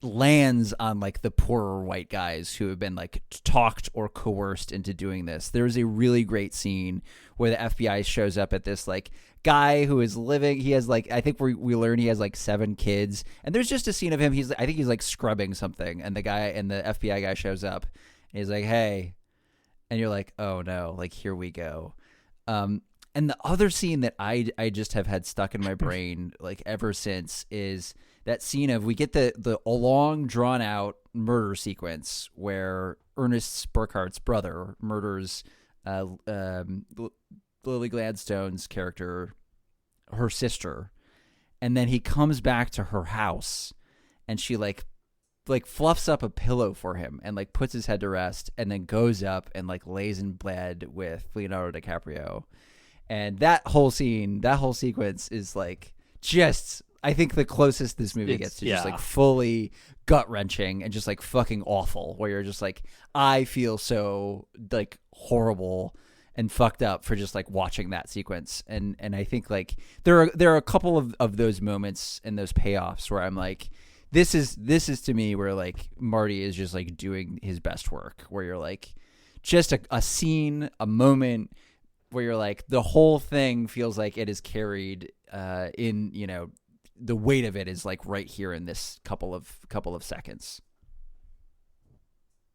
S2: lands on like the poorer white guys who have been like talked or coerced into doing this. There's a really great scene where the FBI shows up at this like guy who is living, he has like, I think we learn he has like 7 kids, and there's just a scene of him, I think he's like scrubbing something, and the FBI guy shows up and he's like, hey, and you're like, oh no, like here we go. And the other scene that I just have had stuck in my brain like ever since is that scene of, we get the long drawn out murder sequence where Ernest Burkhardt's brother murders Lily Gladstone's character, her sister, and then he comes back to her house and she like fluffs up a pillow for him and like puts his head to rest, and then goes up and like lays in bed with Leonardo DiCaprio. And that whole sequence is like just, I think, the closest this movie gets to just like fully gut wrenching and just like fucking awful, where you're just like, I feel so like horrible and fucked up for just like watching that sequence. And I think like there are a couple of those moments and those payoffs where I'm like, this is to me where like Marty is just like doing his best work, where you're like, just a scene, a moment where you're like, the whole thing feels like it is carried in, you know, the weight of it is like right here in this couple of seconds.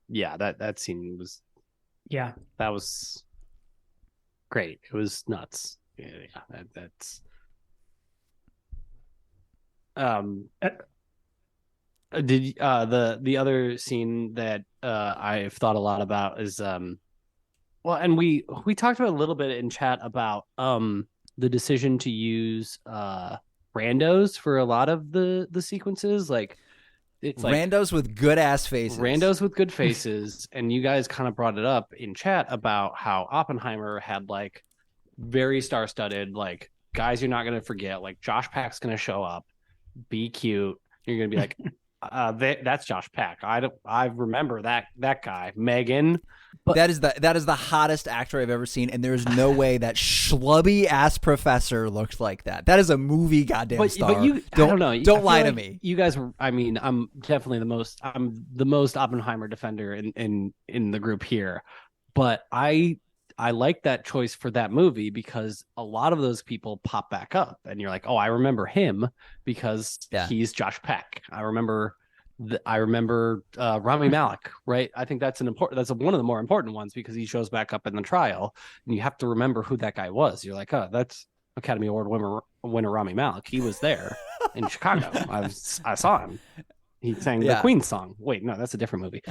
S1: Yeah, that scene was, that was great. It was nuts. Yeah, that's did the other scene that I've thought a lot about is well, and we talked about a little bit in chat about the decision to use randos for a lot of the sequences. Like, it's like
S2: randos with good ass faces.
S1: Randos with good faces. And you guys kind of brought it up in chat about how Oppenheimer had like very star-studded, like, guys you're not going to forget. Like, Josh Peck's going to show up, be cute. You're going to be like, that's Josh Peck. I remember that guy. Megan.
S2: But that is the hottest actor I've ever seen, and there is no way that schlubby ass professor looked like that. That is a movie goddamn star. But I don't know. Don't lie to me.
S1: You guys were. I mean, I'm definitely the most Oppenheimer defender in the group here. But I like that choice for that movie because a lot of those people pop back up, and you're like, oh, I remember him because he's Josh Peck. I remember Rami Malek, right? I think that's that's one of the more important ones because he shows back up in the trial, and you have to remember who that guy was. You're like, oh, that's Academy Award winner Rami Malek. He was there in Chicago. I saw him. He sang the Queen song. Wait, no, that's a different movie.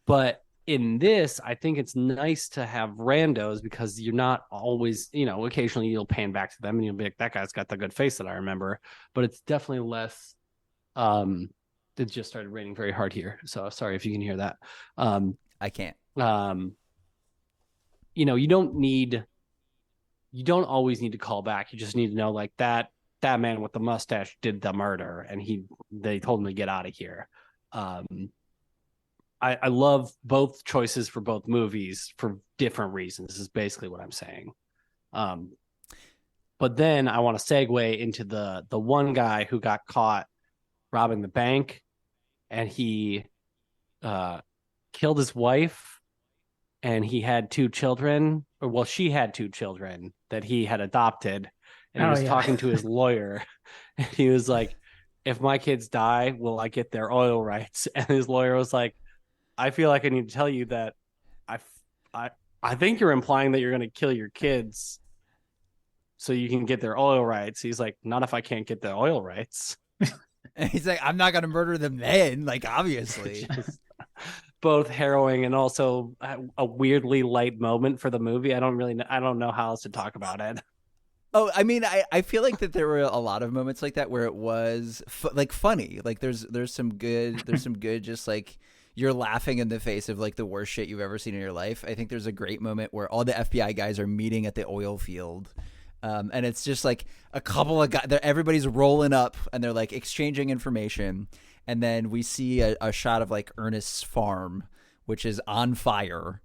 S1: But in this, I think it's nice to have randos because you're not always, occasionally you'll pan back to them and you'll be like, that guy's got the good face that I remember. But it's definitely less. It just started raining very hard here, so sorry if you can hear that.
S2: I can't.
S1: You don't always need to call back. You just need to know, like, that man with the mustache did the murder, and they told him to get out of here. I love both choices for both movies for different reasons. Is basically what I'm saying. But then I want to segue into the one guy who got caught robbing the bank, and he killed his wife, and he had two children, she had two children that he had adopted, and he was talking to his lawyer, and he was like, if my kids die, will I get their oil rights? And his lawyer was like, I feel like I need to tell you that I think you're implying that you're going to kill your kids so you can get their oil rights. He's like, not if I can't get the oil rights.
S2: And he's like, I'm not going to murder them then, like, obviously.
S1: Both harrowing and also a weirdly light moment for the movie. I don't know how else to talk about it.
S2: Oh, I mean, I feel like that there were a lot of moments like that where it was funny. Like there's some good just like you're laughing in the face of like the worst shit you've ever seen in your life. I think there's a great moment where all the FBI guys are meeting at the oil field. And it's just like a couple of guys, everybody's rolling up and they're like exchanging information. And then we see a shot of like Ernest's farm, which is on fire.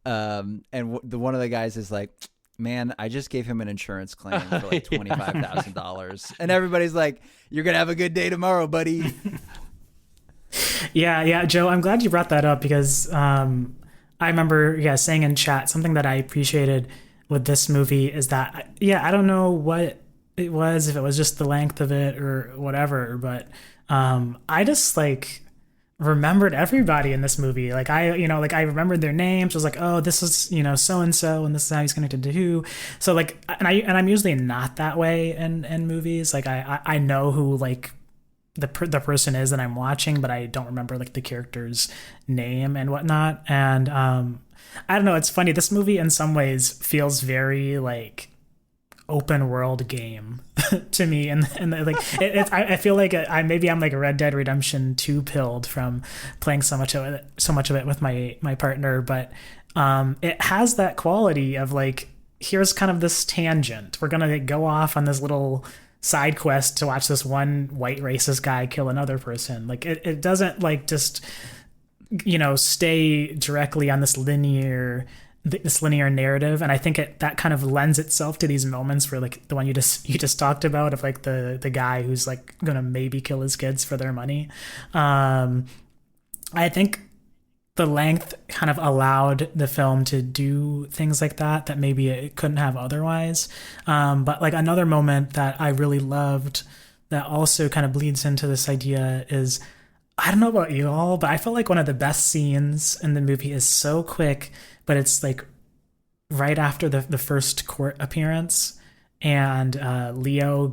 S2: And one of the guys is like, man, I just gave him an insurance claim for like $25,000. And everybody's like, you're going to have a good day tomorrow, buddy.
S3: Yeah, Joe, I'm glad you brought that up because I remember, saying in chat, something that I appreciated with this movie is that, I don't know what it was, if it was just the length of it or whatever, but I just like remembered everybody in this movie. Like I remembered their names. I was like, oh, this is, so and so, and this is how he's connected to who. So like, I'm usually not that way in movies. Like I know who like the person is that I'm watching, but I don't remember like the character's name and whatnot. And I don't know. It's funny. This movie in some ways feels very like open world game to me, and like I feel like I'm like a Red Dead Redemption 2 pilled from playing so much of it with my partner, but it has that quality of like, here's kind of this tangent, we're gonna like, go off on this little side quest to watch this one white racist guy kill another person. Like it doesn't like just stay directly on this linear narrative. And I think that kind of lends itself to these moments where like the one you just talked about of like the guy who's like gonna maybe kill his kids for their money. I think the length kind of allowed the film to do things like that maybe it couldn't have otherwise. But like another moment that I really loved that also kind of bleeds into this idea is, I don't know about you all, but I felt like one of the best scenes in the movie is so quick, but it's like right after the first court appearance, and Burkhart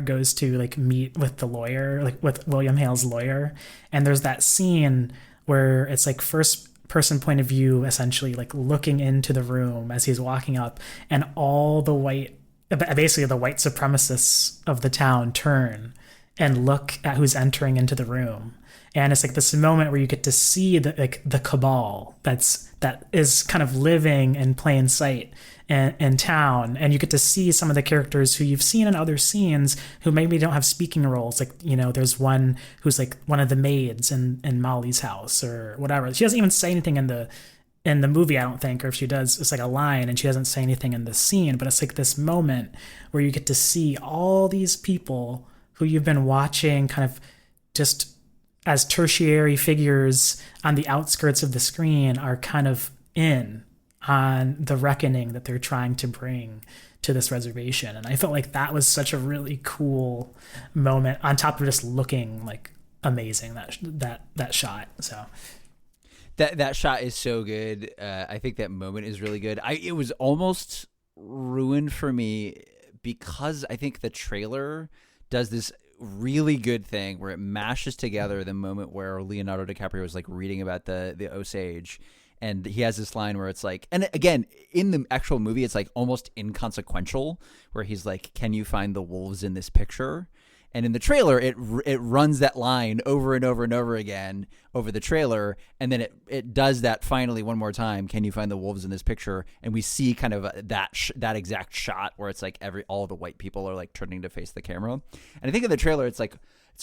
S3: goes to like meet with the lawyer, like with William Hale's lawyer, and there's that scene where it's like first person point of view, essentially like looking into the room as he's walking up, and all the white supremacists of the town turn and look at who's entering into the room. And it's like this moment where you get to see the cabal that is kind of living in plain sight in town, and you get to see some of the characters who you've seen in other scenes who maybe don't have speaking roles. Like there's one who's like one of the maids in Molly's house or whatever. She doesn't even say anything in the movie, I don't think, or if she does, it's like a line, and she doesn't say anything in the scene. But it's like this moment where you get to see all these people who you've been watching kind of just as tertiary figures on the outskirts of the screen are kind of in on the reckoning that they're trying to bring to this reservation. And I felt like that was such a really cool moment, on top of just looking like amazing, that shot. So
S2: that shot is so good. I think that moment is really good. It was almost ruined for me because I think the trailer does this really good thing where it mashes together the moment where Leonardo DiCaprio was like reading about the Osage, and he has this line where it's like, and again in the actual movie it's like almost inconsequential, where he's like, can you find the wolves in this picture? And in the trailer, it runs that line over and over and over again over the trailer, and then it does that finally one more time. Can you find the wolves in this picture? And we see kind of that exact shot where it's like all the white people are like turning to face the camera. And I think in the trailer, it's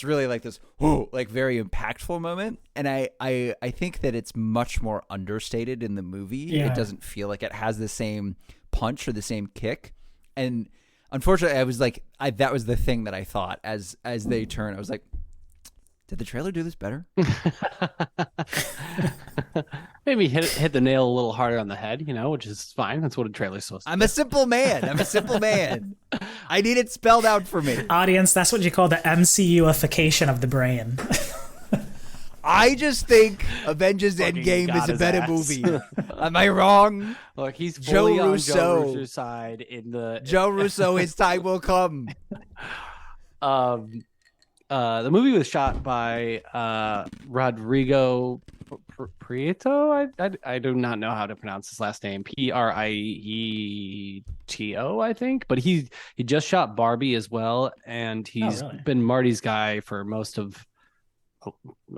S2: really like this like very impactful moment. And I think that it's much more understated in the movie. Yeah. It doesn't feel like it has the same punch or the same kick. And unfortunately, I was like, that was the thing that I thought as they turn. I was like, did the trailer do this better?
S1: Maybe hit the nail a little harder on the head, which is fine. That's what a trailer's supposed to do.
S2: I'm a simple man. I need it spelled out for me.
S3: Audience, that's what you call the MCU-ification of the brain.
S2: I just think Avengers Endgame is a better movie. Am I wrong?
S1: Look, he's fully on Joe Russo's side in the...
S2: Joe Russo, his time will come.
S1: The movie was shot by Rodrigo Prieto. I do not know how to pronounce his last name. Prieto, I think. But he just shot Barbie as well, and he's been Marty's guy for most of,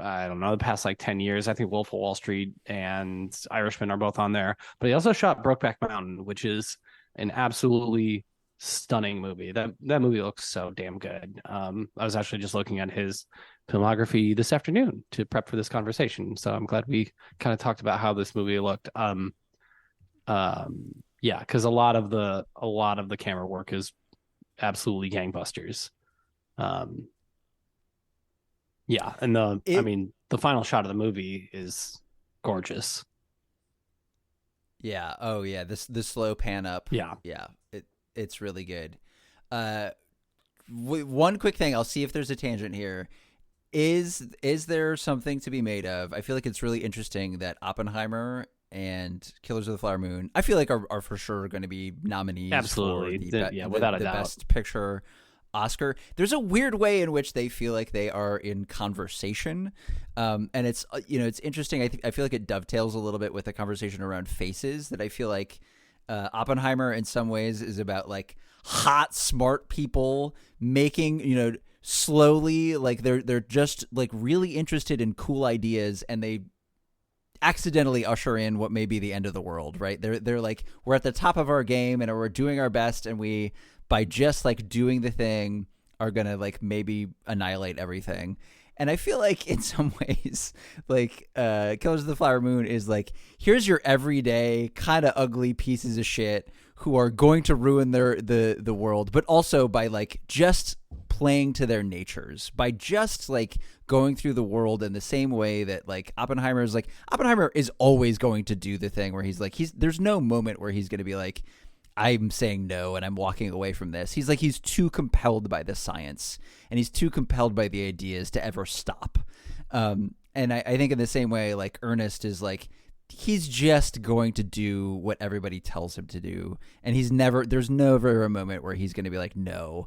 S1: I don't know, the past like 10 years. I think Wolf of Wall Street and Irishman are both on there. But he also shot Brokeback Mountain, which is an absolutely stunning movie. That movie looks so damn good. I was actually just looking at his filmography this afternoon to prep for this conversation. So I'm glad we kind of talked about how this movie looked. Yeah, because a lot of the camera work is absolutely gangbusters. Yeah, and the final shot of the movie is gorgeous.
S2: Yeah. Oh, yeah. The slow pan up.
S1: Yeah.
S2: Yeah. It's really good. One quick thing. I'll see if there's a tangent here. Is there something to be made of? I feel like it's really interesting that Oppenheimer and Killers of the Flower Moon, I feel like are for sure going to be nominees.
S1: Absolutely.
S2: For
S1: without a doubt.
S2: Best Picture Oscar. There's a weird way in which they feel like they are in conversation, and it's it's interesting. I feel like it dovetails a little bit with the conversation around faces that I feel like Oppenheimer in some ways is about like hot, smart people making slowly, like they're just like really interested in cool ideas, and they accidentally usher in what may be the end of the world, right? They're like, we're at the top of our game and we're doing our best, and we, by just like doing the thing, are gonna like maybe annihilate everything. And I feel like in some ways, like Killers of the Flower Moon is like, here's your everyday kind of ugly pieces of shit who are going to ruin the world, but also by like just playing to their natures, by just like going through the world in the same way that like Oppenheimer is always going to do the thing where there's no moment where he's going to be like, I'm saying no and I'm walking away from this. He's too compelled by the science and he's too compelled by the ideas to ever stop. And I think in the same way, like Ernest is like, he's just going to do what everybody tells him to do. And there's never a moment where he's going to be like, no,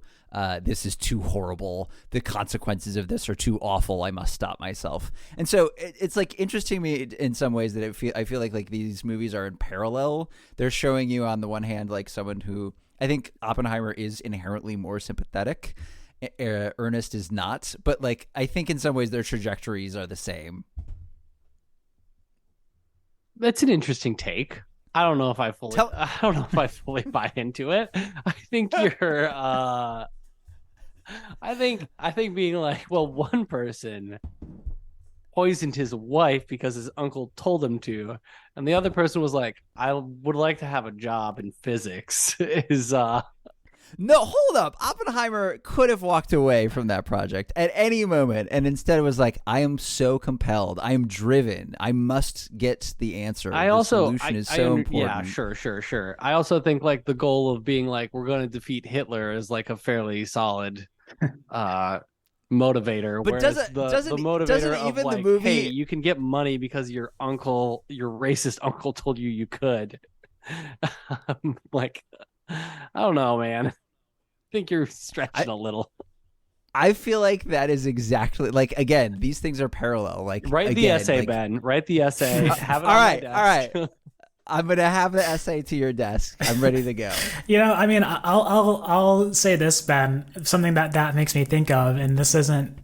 S2: this is too horrible. The consequences of this are too awful. I must stop myself. And so it's like interesting to me in some ways that I feel like these movies are in parallel. They're showing you on the one hand, like someone who, I think Oppenheimer is inherently more sympathetic. Ernest is not, but like, I think in some ways their trajectories are the same.
S1: That's an interesting take. I don't know if I fully buy into it. I think you're I think being like, well, one person poisoned his wife because his uncle told him to, and the other person was like, I would like to have a job in physics is
S2: No, hold up. Oppenheimer could have walked away from that project at any moment, and instead was like, I am so compelled. I am driven. I must get the answer. The solution is so important.
S1: Yeah, sure. I also think like the goal of being like, we're going to defeat Hitler is like a fairly solid motivator.
S2: But doesn't
S1: the motivator of
S2: even
S1: like,
S2: the movie...
S1: hey, you can get money because your racist uncle told you could. Like, I don't know, man. I think you're stretching a little.
S2: I feel like that is exactly like, again, these things are parallel. Like,
S1: write the essay, like... Ben. Write the essay. Have it
S2: all
S1: on
S2: right,
S1: my desk.
S2: All right. I'm gonna have the essay to your desk. I'm ready to go.
S3: I mean, I'll say this, Ben. Something that makes me think of, and this isn't.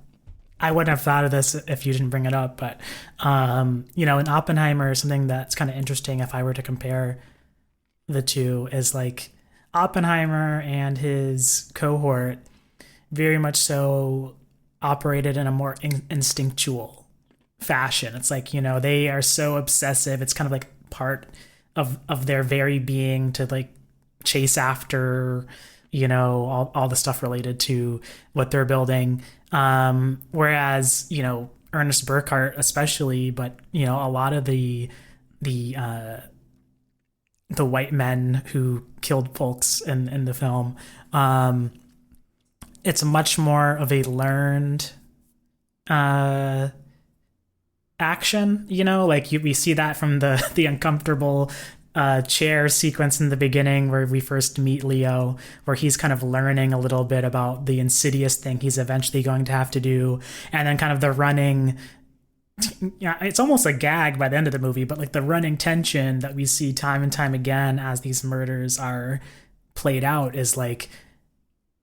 S3: I wouldn't have thought of this if you didn't bring it up, but in Oppenheimer, something that's kind of interesting if I were to compare the two is like Oppenheimer and his cohort very much so operated in a more instinctual fashion. It's like, they are so obsessive. It's kind of like part of their very being to like chase after, all the stuff related to what they're building. Whereas, Ernest Burkhart especially, but, a lot of the white men who killed folks in the film, it's much more of a learned action, like we see that from the uncomfortable chair sequence in the beginning where we first meet Leo, where he's kind of learning a little bit about the insidious thing he's eventually going to have to do, and then kind of the running, it's almost a gag by the end of the movie, but like the running tension that we see time and time again as these murders are played out is like,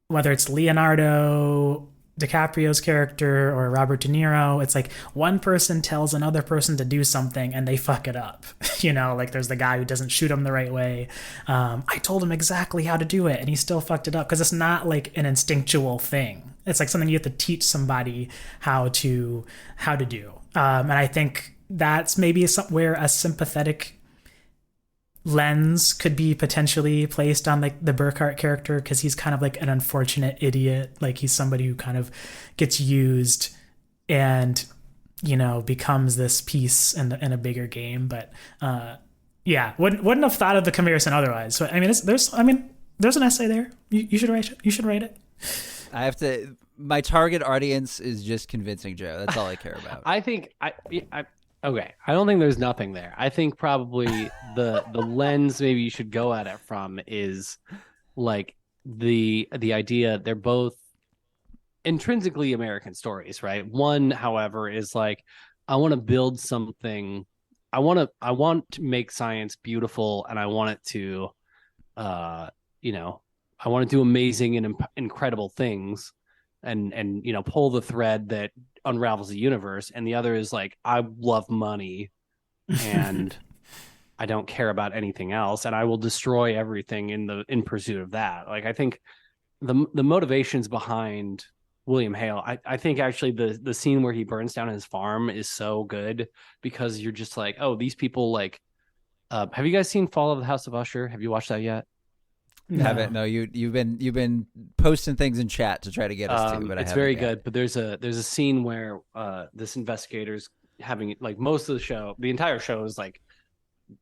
S3: whether it's Leonardo DiCaprio's character or Robert De Niro, it's like one person tells another person to do something and they fuck it up. Like there's the guy who doesn't shoot him the right way. I told him exactly how to do it and he still fucked it up, because it's not like an instinctual thing. It's like something you have to teach somebody how to do. And I think that's maybe where a sympathetic lens could be potentially placed on like the Burkhart character, because he's kind of like an unfortunate idiot. Like he's somebody who kind of gets used and becomes this piece in a bigger game. But wouldn't have thought of the comparison otherwise. So I mean, there's an essay there. You should write it. I
S2: have to. my target audience is just convincing Joe. That's all I care about.
S1: I think okay. I don't think there's nothing there. I think probably the lens maybe you should go at it from is like the idea they're both intrinsically American stories, right? One, however, is like I want to build something. I want to make science beautiful, and I want it to, I want to do amazing and incredible things, and pull the thread that unravels the universe. And the other is like I love money, and I don't care about anything else, and I will destroy everything in pursuit of that. Like I think the motivations behind William Hale, I think actually the scene where he burns down his farm is so good because you're just like, oh, these people like. Have you guys seen Fall of the House of Usher? Have you watched that yet?
S2: No. Haven't. No, you've been posting things in chat to try to get us to, but
S1: it's very good. But there's a scene where this investigator's having like most of the show, the entire show is like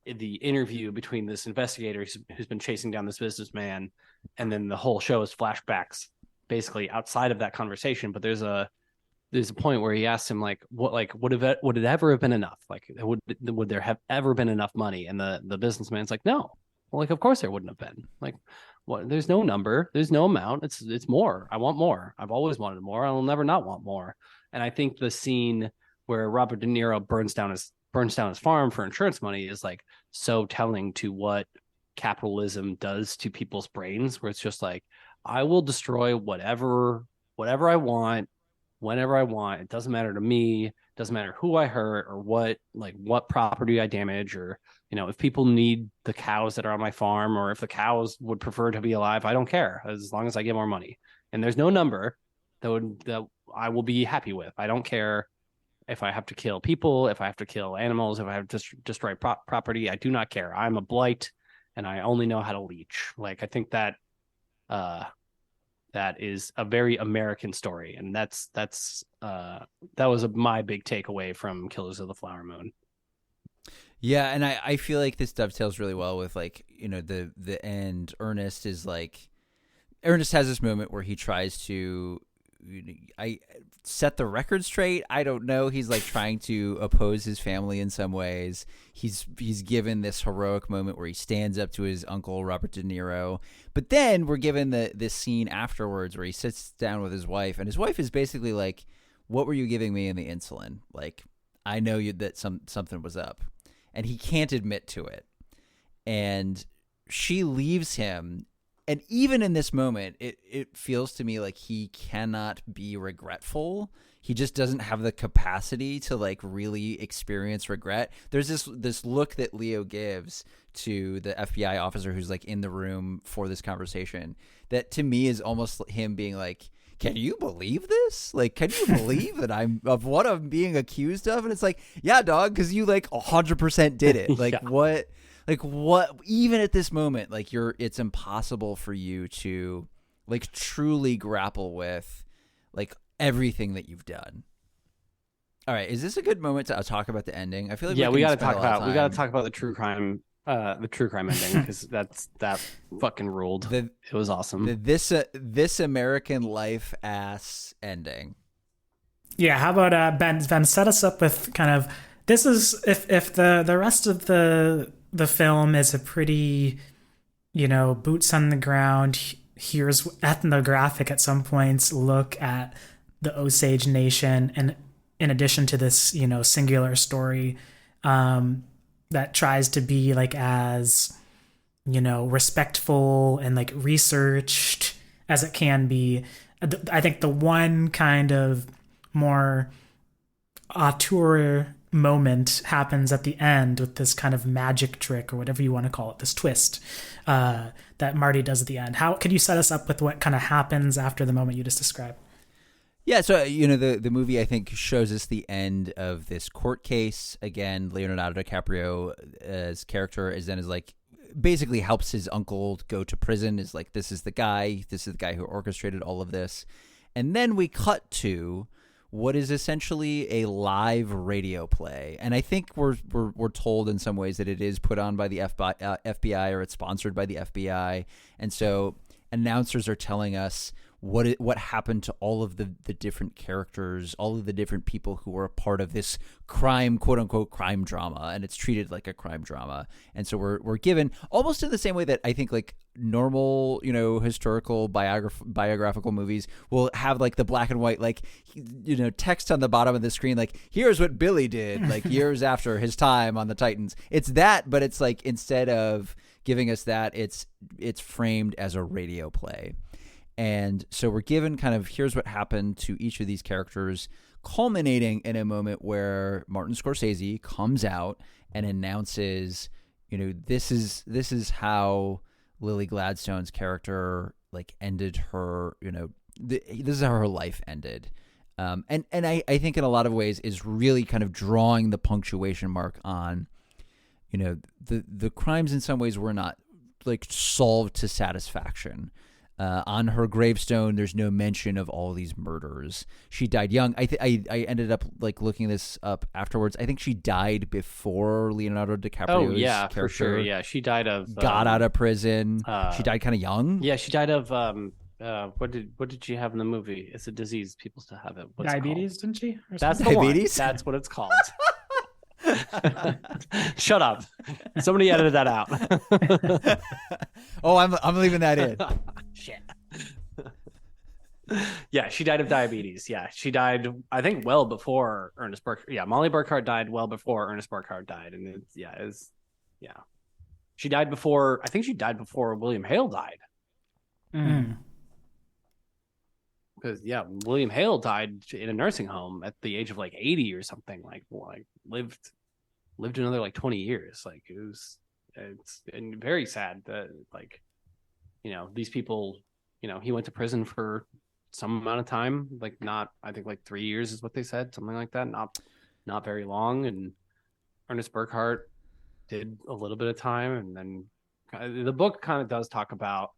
S1: the interview between this investigator who's been chasing down this businessman, and then the whole show is flashbacks basically outside of that conversation. But there's a point where he asks him like would it ever have been enough? Like would there have ever been enough money? And the businessman's like, no. Well, like of course there wouldn't have been. Like what? There's no number. There's no amount. It's more. I want more. I've always wanted more. I'll never not want more. And I think the scene where Robert De Niro burns down his farm for insurance money is like so telling to what capitalism does to people's brains, where it's just like I will destroy whatever I want whenever I want. It doesn't matter to me. It doesn't matter who I hurt or what property I damage, or if people need the cows that are on my farm, or if the cows would prefer to be alive, I don't care as long as I get more money. And there's no number that I will be happy with. I don't care if I have to kill people, if I have to kill animals, if I have to destroy property. I do not care. I'm a blight, and I only know how to leech. Like I think that that is a very American story, and that was my big takeaway from Killers of the Flower Moon.
S2: Yeah, and I feel like this dovetails really well with like the end. Ernest has this moment where he tries to set the record straight. I don't know. He's like trying to oppose his family in some ways. He's given this heroic moment where he stands up to his uncle Robert De Niro, but then we're given this scene afterwards where he sits down with his wife, and his wife is basically like, "What were you giving me in the insulin? Like, I know that something was up," and he can't admit to it, and she leaves him. And even in this moment, it feels to me like he cannot be regretful. He just doesn't have the capacity to like really experience regret. There's this look that Leo gives to the FBI officer who's like in the room for this conversation that to me is almost him being like, can you believe this? Like, can you believe that I'm being accused of? And it's like, yeah, dog, because you like 100% did it. Like yeah. What, even at this moment, like it's impossible for you to like truly grapple with like everything that you've done. All right. Is this a good moment to talk about the ending? I feel like
S1: we got to talk about the true crime ending, because that fucking ruled. It was awesome.
S2: This American Life ass ending.
S3: Yeah. How about Ben set us up with kind of, this is if the rest of the film is a pretty, boots on the ground, here's ethnographic at some points look at the Osage Nation, and in addition to this, singular story that tries to be like as, respectful and like researched as it can be. I think the one kind of more auteur moment happens at the end with this kind of magic trick or whatever you want to call it, this twist that Marty does at the end. How could you set us up with what kind of happens after the moment you just described?
S2: Yeah, so the movie I think shows us the end of this court case. Again, Leonardo DiCaprio's character is like basically helps his uncle go to prison. Is like, this is the guy who orchestrated all of this, and then we cut to what is essentially a live radio play. And I think we're told in some ways that it is put on by the FBI or it's sponsored by the FBI. And so announcers are telling us what happened to all of the different characters, all of the different people who were a part of this crime, quote unquote, crime drama, and it's treated like a crime drama. And so we're given almost in the same way that I think like normal, historical biographical movies will have like the black and white, like, text on the bottom of the screen, like, here's what Billy did, like years after his time on the Titans. It's that, but it's like, instead of giving us that, it's framed as a radio play. And so we're given kind of, here's what happened to each of these characters, culminating in a moment where Martin Scorsese comes out and announces, this is how Lily Gladstone's character like ended her, this is how her life ended. And I think in a lot of ways is really kind of drawing the punctuation mark on, the crimes in some ways were not like solved to satisfaction. On her gravestone, there's no mention of all these murders. She died young. I ended up like looking this up afterwards. I think she died before Leonardo DiCaprio's character.
S1: For sure. Yeah, she died of
S2: got out of prison. She died kind of young.
S1: Yeah, she died of what did she have in the movie? It's a disease. People still have it. What's
S3: diabetes,
S1: it called?
S3: didn't she?
S1: That's
S2: diabetes.
S1: That's what it's called. Shut up! Somebody edited that out.
S2: Oh, I'm leaving that in.
S1: Shit. Yeah, she died of diabetes. Yeah, she died, I think, well before Ernest Burkhart. Yeah, Molly Burkhart died well before Ernest Burkhart died, and she died before. I think she died before William Hale died. Because William Hale died in a nursing home at the age of like 80 or something. Like lived another like 20 years. Like it's and very sad that like these people. He went to prison for some amount of time, like not, I think like 3 years is what they said, something like that. Not very long. And Ernest Burkhart did a little bit of time, and then the book kind of does talk about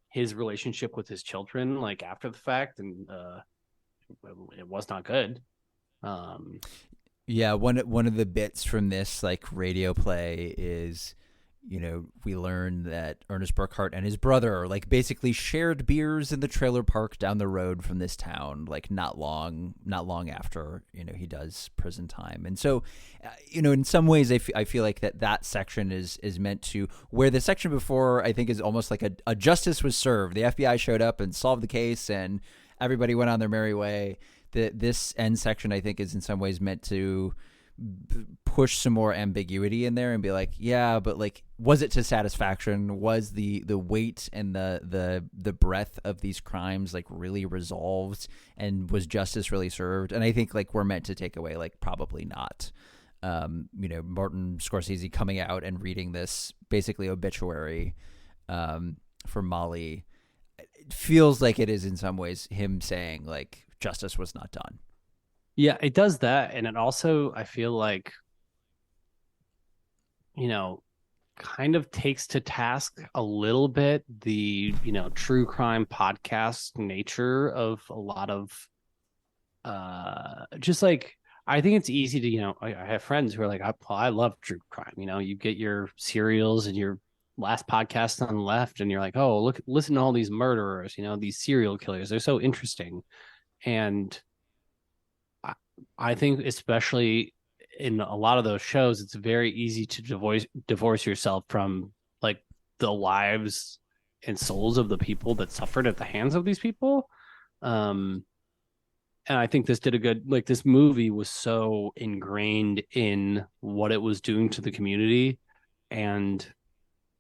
S1: his relationship with his children, like after the fact, and it was not good.
S2: Yeah, one of the bits from this like radio play is, we learn that Ernest Burkhart and his brother like basically shared beers in the trailer park down the road from this town, like not long after, he does prison time. And so, in some ways I feel like that section is meant to, where the section before I think is almost like a justice was served. The FBI showed up and solved the case and everybody went on their merry way. This end section I think is in some ways meant to push some more ambiguity in there and be like, yeah, but like, was it to satisfaction? Was the weight and the breadth of these crimes like really resolved, and was justice really served? And I think like we're meant to take away like probably not. Martin Scorsese coming out and reading this basically obituary for Molly, it feels like it is in some ways him saying like justice was not done.
S1: Yeah, it does that. And it also, I feel like, kind of takes to task a little bit the, true crime podcast nature of a lot of just like, I think it's easy to, I have friends who are like, I love true crime. You get your serials and your last podcast on the left and you're like, oh, listen to all these murderers, these serial killers. They're so interesting. And I think especially in a lot of those shows, it's very easy to divorce yourself from like the lives and souls of the people that suffered at the hands of these people. And I think this did a good, like this movie was so ingrained in what it was doing to the community. And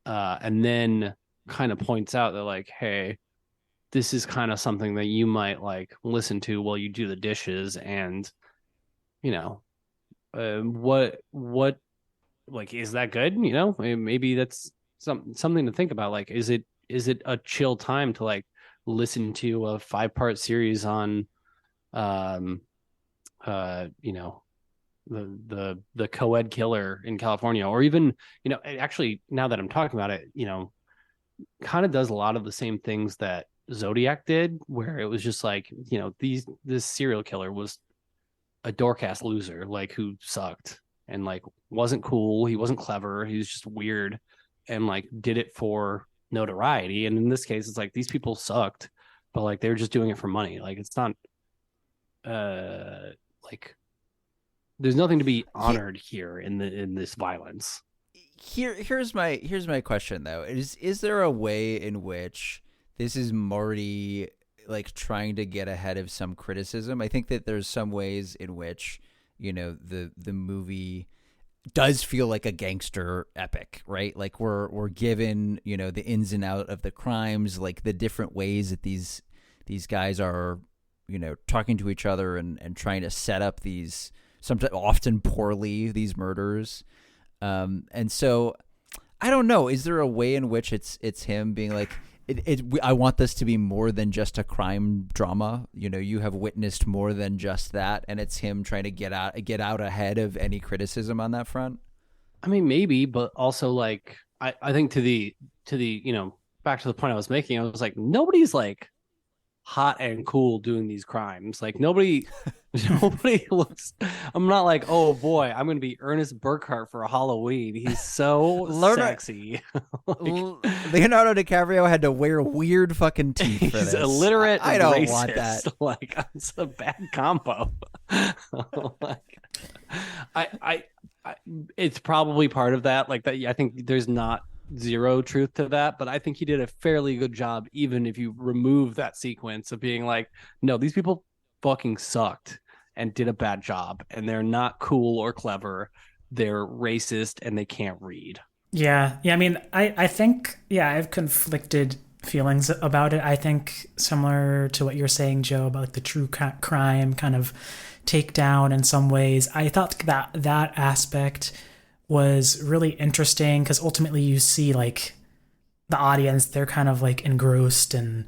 S1: then kind of points out that like, hey, this is kind of something that you might like listen to while you do the dishes. And what like, is that good? Maybe that's something to think about. Like, is it a chill time to like listen to a 5-part series on the co-ed killer in California, or even, actually now that I'm talking about it, kind of does a lot of the same things that Zodiac did, where it was just like, this serial killer was a dork-ass loser, like who sucked and like wasn't cool. He wasn't clever. He was just weird and like did it for notoriety. And in this case, it's like these people sucked. but like they were just doing it for money. Like it's not like there's nothing to be honored here in this violence.
S2: Here's my question though. Is there a way in which this is Marty like trying to get ahead of some criticism? I think that there's some ways in which, you know, the movie does feel like a gangster epic, right? Like we're given, you know, the ins and out of the crimes, like the different ways that these guys are, you know, talking to each other and trying to set up these sometimes often poorly these murders. And so I don't know, is there a way in which it's him being like, I want this to be more than just a crime drama. You know, you have witnessed more than just that, and it's him trying to get out ahead of any criticism on that front.
S1: I mean, maybe, but also like I think to the you know, back to the point I was making, I was like, nobody's like hot and cool doing these crimes. Like nobody looks. I'm not like, oh boy, I'm gonna be Ernest Burkhart for Halloween. He's so sexy.
S2: Leonardo DiCaprio had to wear weird fucking teeth for this.
S1: He's illiterate.
S2: I don't
S1: racist.
S2: want that.
S1: Like it's a bad combo. Like, I it's probably part of that. Like that. I think there's not zero truth to that, but I think he did a fairly good job, even if you remove that sequence of being like, no, these people fucking sucked and did a bad job, and they're not cool or clever. They're racist and they can't read.
S3: Yeah. I mean, I think, I have conflicted feelings about it. I think similar to what you're saying, Joe, about like the true crime kind of takedown in some ways. I thought that aspect was really interesting because ultimately you see like the audience, they're kind of like engrossed and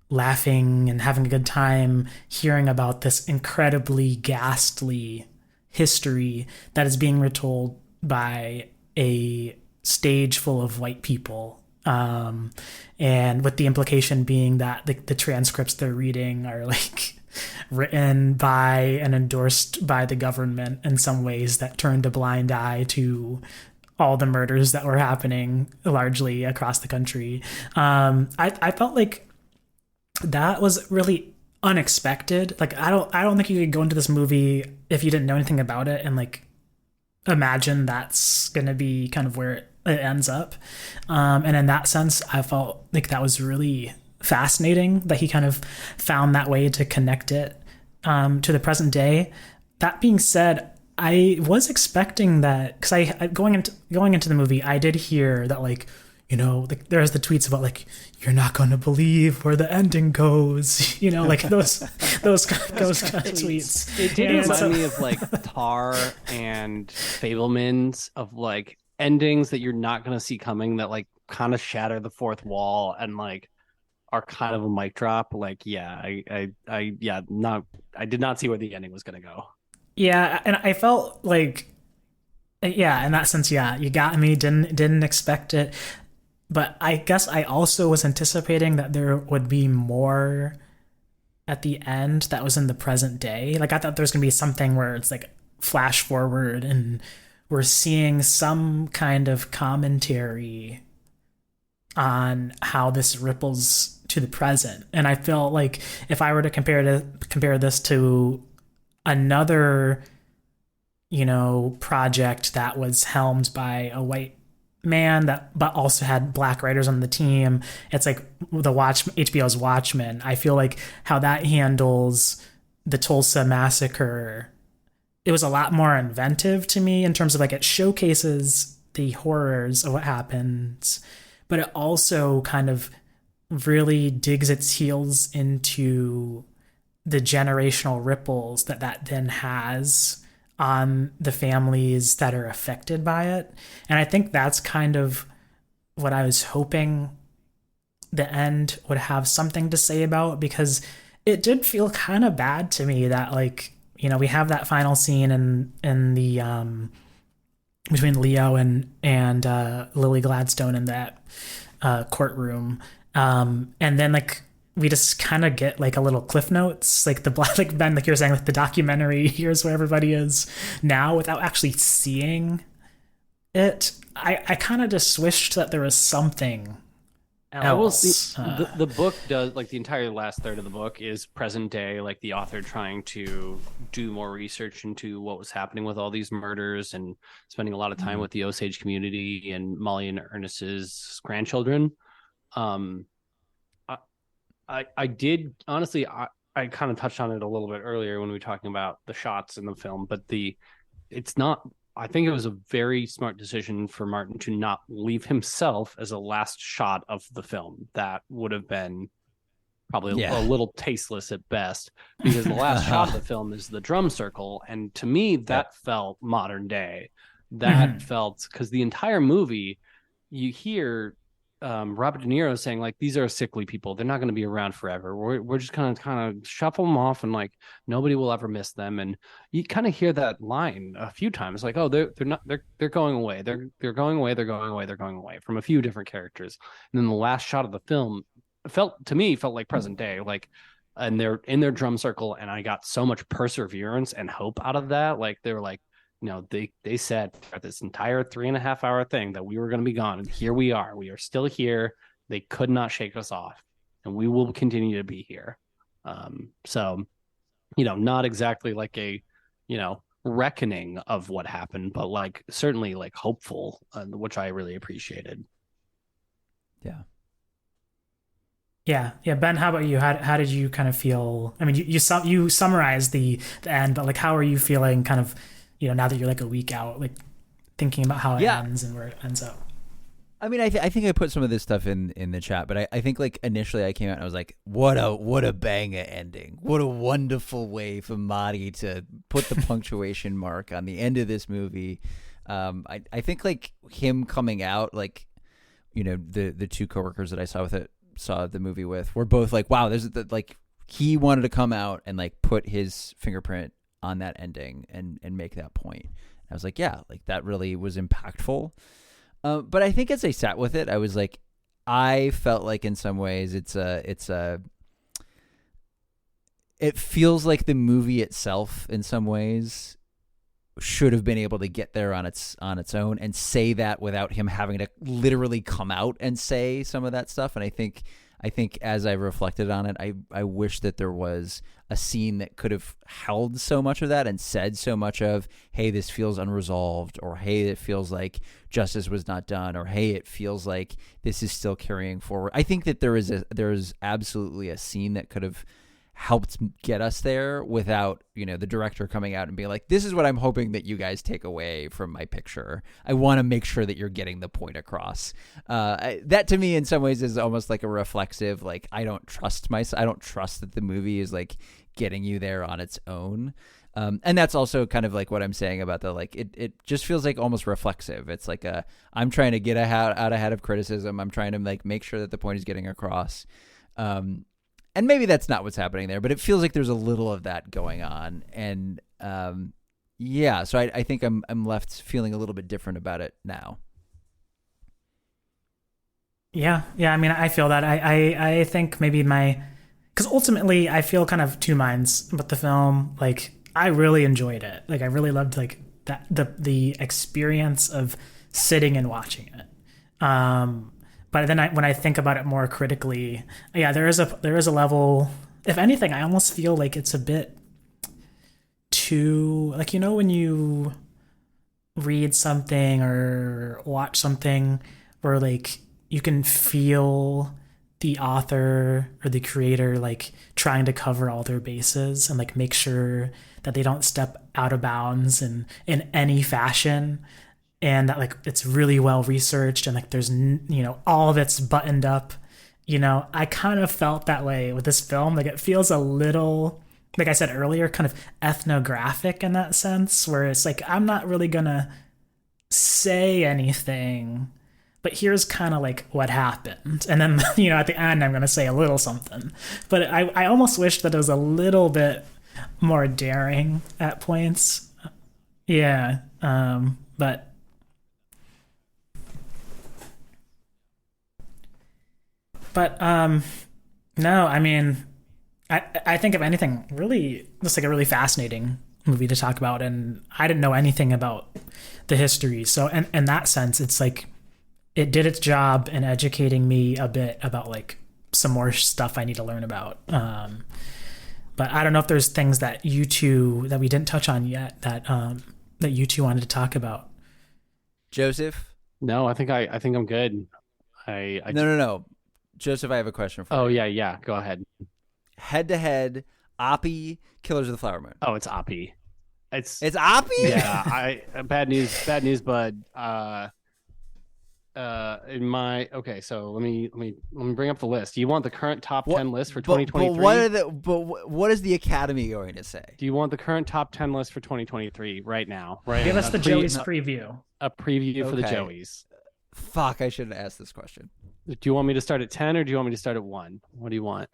S3: laughing and having a good time hearing about this incredibly ghastly history that is being retold by a stage full of white people. And with the implication being that the transcripts they're reading are like written by and endorsed by the government in some ways that turned a blind eye to all the murders that were happening largely across the country. I felt like that was really unexpected. Like I don't think you could go into this movie if you didn't know anything about it and like imagine that's gonna be kind of where it ends up. And in that sense, I felt like that was really fascinating that he kind of found that way to connect it to the present day. That being said, I was expecting that because I going into the movie, I did hear that like, you know, like there's the tweets about like, you're not going to believe where the ending goes, you know, like those kind of tweets.
S1: It did remind me of like Tar and Fabelmans, of like endings that you're not going to see coming, that like kind of shatter the fourth wall and like are kind of a mic drop. Like, I did not see where the ending was going to go.
S3: Yeah, and I felt like, in that sense, you got me. Didn't expect it, but I guess I also was anticipating that there would be more at the end that was in the present day. Like I thought there was gonna be something where it's like flash forward and we're seeing some kind of commentary on how this ripples to the present. And I feel like if I were to compare this to another, you know, project that was helmed by a white man but also had black writers on the team, it's like HBO's Watchmen. I feel like how that handles the Tulsa massacre, it was a lot more inventive to me in terms of like it showcases the horrors of what happens, but it also kind of really digs its heels into the generational ripples that then has on the families that are affected by it. And I think that's kind of what I was hoping the end would have something to say about, because it did feel kind of bad to me that, like, you know, we have that final scene in the between Leo and Lily Gladstone in that courtroom, and then like we just kind of get like a little cliff notes, like like Ben, like you were saying, like the documentary, here's where everybody is now, without actually seeing it. I kind of just wished that there was something
S1: I will see the book does, like, the entire last third of the book is present day, like the author trying to do more research into what was happening with all these murders and spending a lot of time with the Osage community and Molly and Ernest's grandchildren. I did honestly, I kind of touched on it a little bit earlier when we were talking about the shots in the film, but it's not. I think it was a very smart decision for Martin to not leave himself as a last shot of the film. That would have been probably a little tasteless at best, because the last shot of the film is the drum circle. And to me, that felt modern day. That felt, because the entire movie, you hear Robert De Niro saying, like, these are sickly people. They're not going to be around forever. We're just going to kind of shuffle them off, and like nobody will ever miss them. And you kind of hear that line a few times, like, oh, they're going away. They're going away. They're going away. They're going away, from a few different characters. And then the last shot of the film felt like present day, like, and they're in their drum circle. And I got so much perseverance and hope out of that. Like, they were like, they said at this entire 3.5 hour thing that we were going to be gone. And here we are. We are still here. They could not shake us off. And we will continue to be here. So, not exactly like a, reckoning of what happened, but like certainly like hopeful, which I really appreciated.
S2: Yeah.
S3: Yeah. Ben, how about you? How did you kind of feel? I mean, you summarized the end, but like, how are you feeling kind of, now that you're like a week out, like thinking about how it ends and where it ends up?
S2: I mean, I think I put some of this stuff in the chat, but I think like initially I came out and I was like, what a banger ending. What a wonderful way for Marty to put the punctuation mark on the end of this movie. I think like him coming out, like, the two coworkers that I saw the movie with were both like, wow, like he wanted to come out and like put his fingerprint on that ending and make that point. I was like, yeah, like that really was impactful. But I think as I sat with it, I was like, I felt like in some ways it feels like the movie itself in some ways should have been able to get there on its own and say that without him having to literally come out and say some of that stuff. And I think as I reflected on it, I wish that there was a scene that could have held so much of that and said so much of, hey, this feels unresolved, or hey, it feels like justice was not done, or hey, it feels like this is still carrying forward. I think that there is absolutely a scene that could have helped get us there without, the director coming out and being like, this is what I'm hoping that you guys take away from my picture. I want to make sure that you're getting the point across. That to me in some ways is almost like a reflexive, like, I don't trust that the movie is like getting you there on its own. And that's also kind of like what I'm saying about the, like, it just feels like almost reflexive. It's like I'm trying to get out ahead of criticism. I'm trying to like make sure that the point is getting across. And maybe that's not what's happening there, but it feels like there's a little of that going on. And so I think I'm left feeling a little bit different about it now.
S3: Yeah. I mean, I feel that. I think maybe because ultimately I feel kind of two minds about the film. Like, I really enjoyed it. Like, I really loved like that the experience of sitting and watching it. But then when I think about it more critically, yeah, there is a level. If anything, I almost feel like it's a bit too, like, when you read something or watch something where like you can feel the author or the creator like trying to cover all their bases and like make sure that they don't step out of bounds in any fashion. And that like it's really well researched and like there's all of it's buttoned up. I kind of felt that way with this film. Like, it feels a little, like I said earlier, kind of ethnographic in that sense, where it's like, I'm not really gonna say anything, but here's kind of like what happened. And then at the end I'm gonna say a little something. But I almost wish that it was a little bit more daring at points. Yeah. But no, I mean, I think if anything, really, just like a really fascinating movie to talk about. And I didn't know anything about the history. So in that sense, it's like it did its job in educating me a bit about like some more stuff I need to learn about. But I don't know if there's things that you two that we didn't touch on yet that that you two wanted to talk about.
S2: Joseph?
S1: No, I think I'm good.
S2: No. Joseph, I have a question for you.
S1: Oh yeah. Go ahead.
S2: Head to head, Oppie, Killers of the Flower Moon.
S1: Oh, it's Oppie. It's
S2: Oppie?
S1: Yeah, bad news, bud. So let me bring up the list. Do you want the current top 10 list for 2023?
S2: What is the Academy going to say?
S1: Do you want the current top 10 list for 2023 right now? Right.
S3: Give us the Joey's preview.
S1: A preview for the Joeys.
S2: Fuck, I shouldn't ask this question.
S1: Do you want me to start at 10 or do you want me to start at 1? What do you want?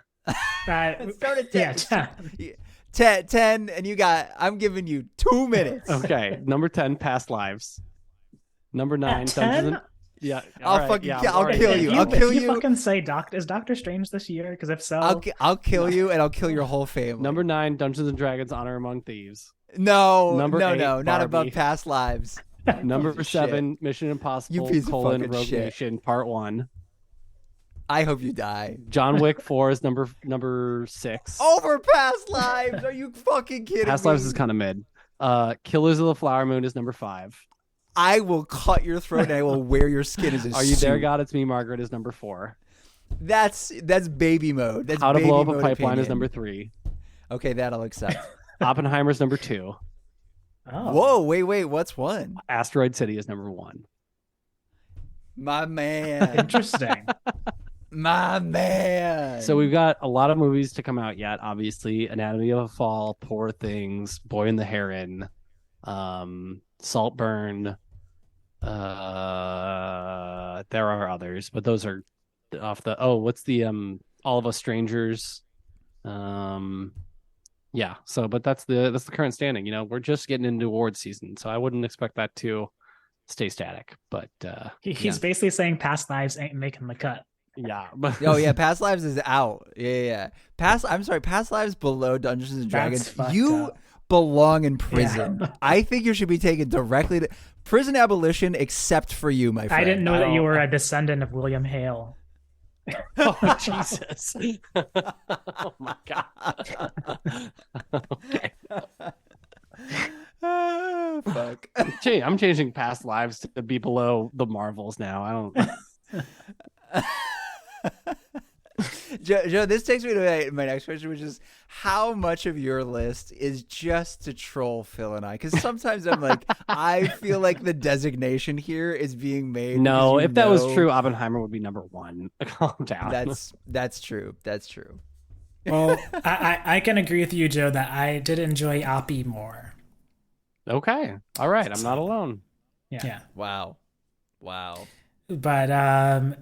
S2: Start at 10.
S3: Yeah,
S2: 10, and I'm giving you 2 minutes.
S1: Okay. Number 10, Past Lives. Number 9, Dungeons. Yeah.
S2: I'll kill you.
S3: Can you fucking say is Doctor Strange this year? Because if so,
S2: I'll kill you, and I'll kill your whole family.
S1: Number 9, Dungeons and Dragons: Honor Among Thieves.
S2: No,
S1: 8,
S2: not
S1: Barbie.
S2: above Past Lives.
S1: Number 7, Mission Impossible: Rogue
S2: shit.
S1: Nation Part 1.
S2: I hope you die.
S1: John Wick 4 is number 6.
S2: Over Past Lives? Are you fucking kidding me?
S1: Past Lives is kind of mid. Killers of the Flower Moon is number 5.
S2: I will cut your throat and I will wear your skin as a
S1: Are You
S2: suit.
S1: There, God? It's Me, Margaret is number 4.
S2: That's baby mode. That's
S1: How to Blow Up a
S2: mode
S1: Pipeline
S2: opinion.
S1: is number 3.
S2: Okay, that I'll accept.
S1: Oppenheimer's number 2.
S3: Oh.
S2: Whoa, wait, what's 1?
S1: Asteroid City is number 1.
S2: My man.
S3: Interesting.
S2: My man.
S1: So we've got a lot of movies to come out yet. Obviously, Anatomy of a Fall, Poor Things, Boy and the Heron, Saltburn. There are others, but those are off the. Oh, what's the All of Us Strangers? Yeah. So, but that's the current standing. You know, we're just getting into award season, so I wouldn't expect that to stay static. But
S3: he's basically saying Past Lives ain't making the cut.
S1: Yeah.
S2: Oh yeah, Past Lives is out. Yeah. Past Lives below Dungeons and Dragons. You belong in prison. Yeah. I think you should be taken directly to prison abolition, except for you, my friend.
S3: I didn't know that you were a descendant of William Hale.
S1: Oh Jesus! Oh my God! Okay.
S2: Oh, fuck.
S1: I'm changing Past Lives to be below the Marvels now. I don't.
S2: Joe, this takes me to my next question, which is how much of your list is just to troll Phil and I? Because sometimes I'm like, I feel like the designation here is being made.
S1: No, if that was true, Oppenheimer would be number 1. Calm down.
S2: That's true. That's true.
S3: Well, I can agree with you, Joe, that I did enjoy Oppie more.
S1: Okay. All right. I'm not alone.
S3: Yeah.
S2: Wow.
S3: But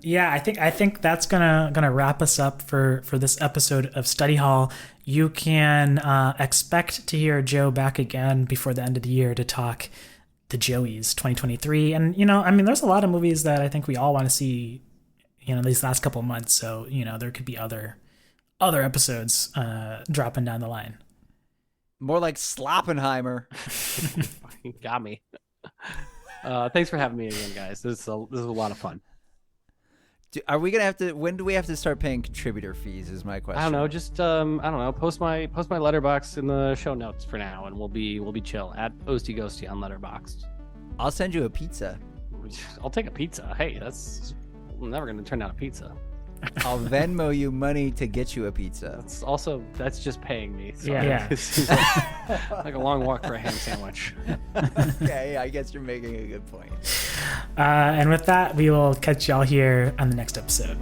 S3: yeah, I think that's gonna wrap us up for this episode of Study Hall. You can expect to hear Joe back again before the end of the year to talk the Joeys 2023. And there's a lot of movies that I think we all want to see, these last couple of months. So there could be other episodes dropping down the line.
S2: More like Sloppenheimer.
S1: Got me. Thanks for having me again, guys. This is a lot of fun.
S2: Are we gonna have to? When do we have to start paying contributor fees? Is my question.
S1: I don't know. Just I don't know. Post my letterbox in the show notes for now, and we'll be chill at Osty Ghosty on Letterboxd.
S2: I'll send you a pizza.
S1: I'll take a pizza. Hey, I'm never gonna turn down a pizza.
S2: I'll Venmo you money to get you a pizza.
S1: That's just paying me. So
S3: yeah.
S1: It's like a long walk for a ham sandwich.
S2: Okay, I guess you're making a good point.
S3: And with that, we will catch y'all here on the next episode.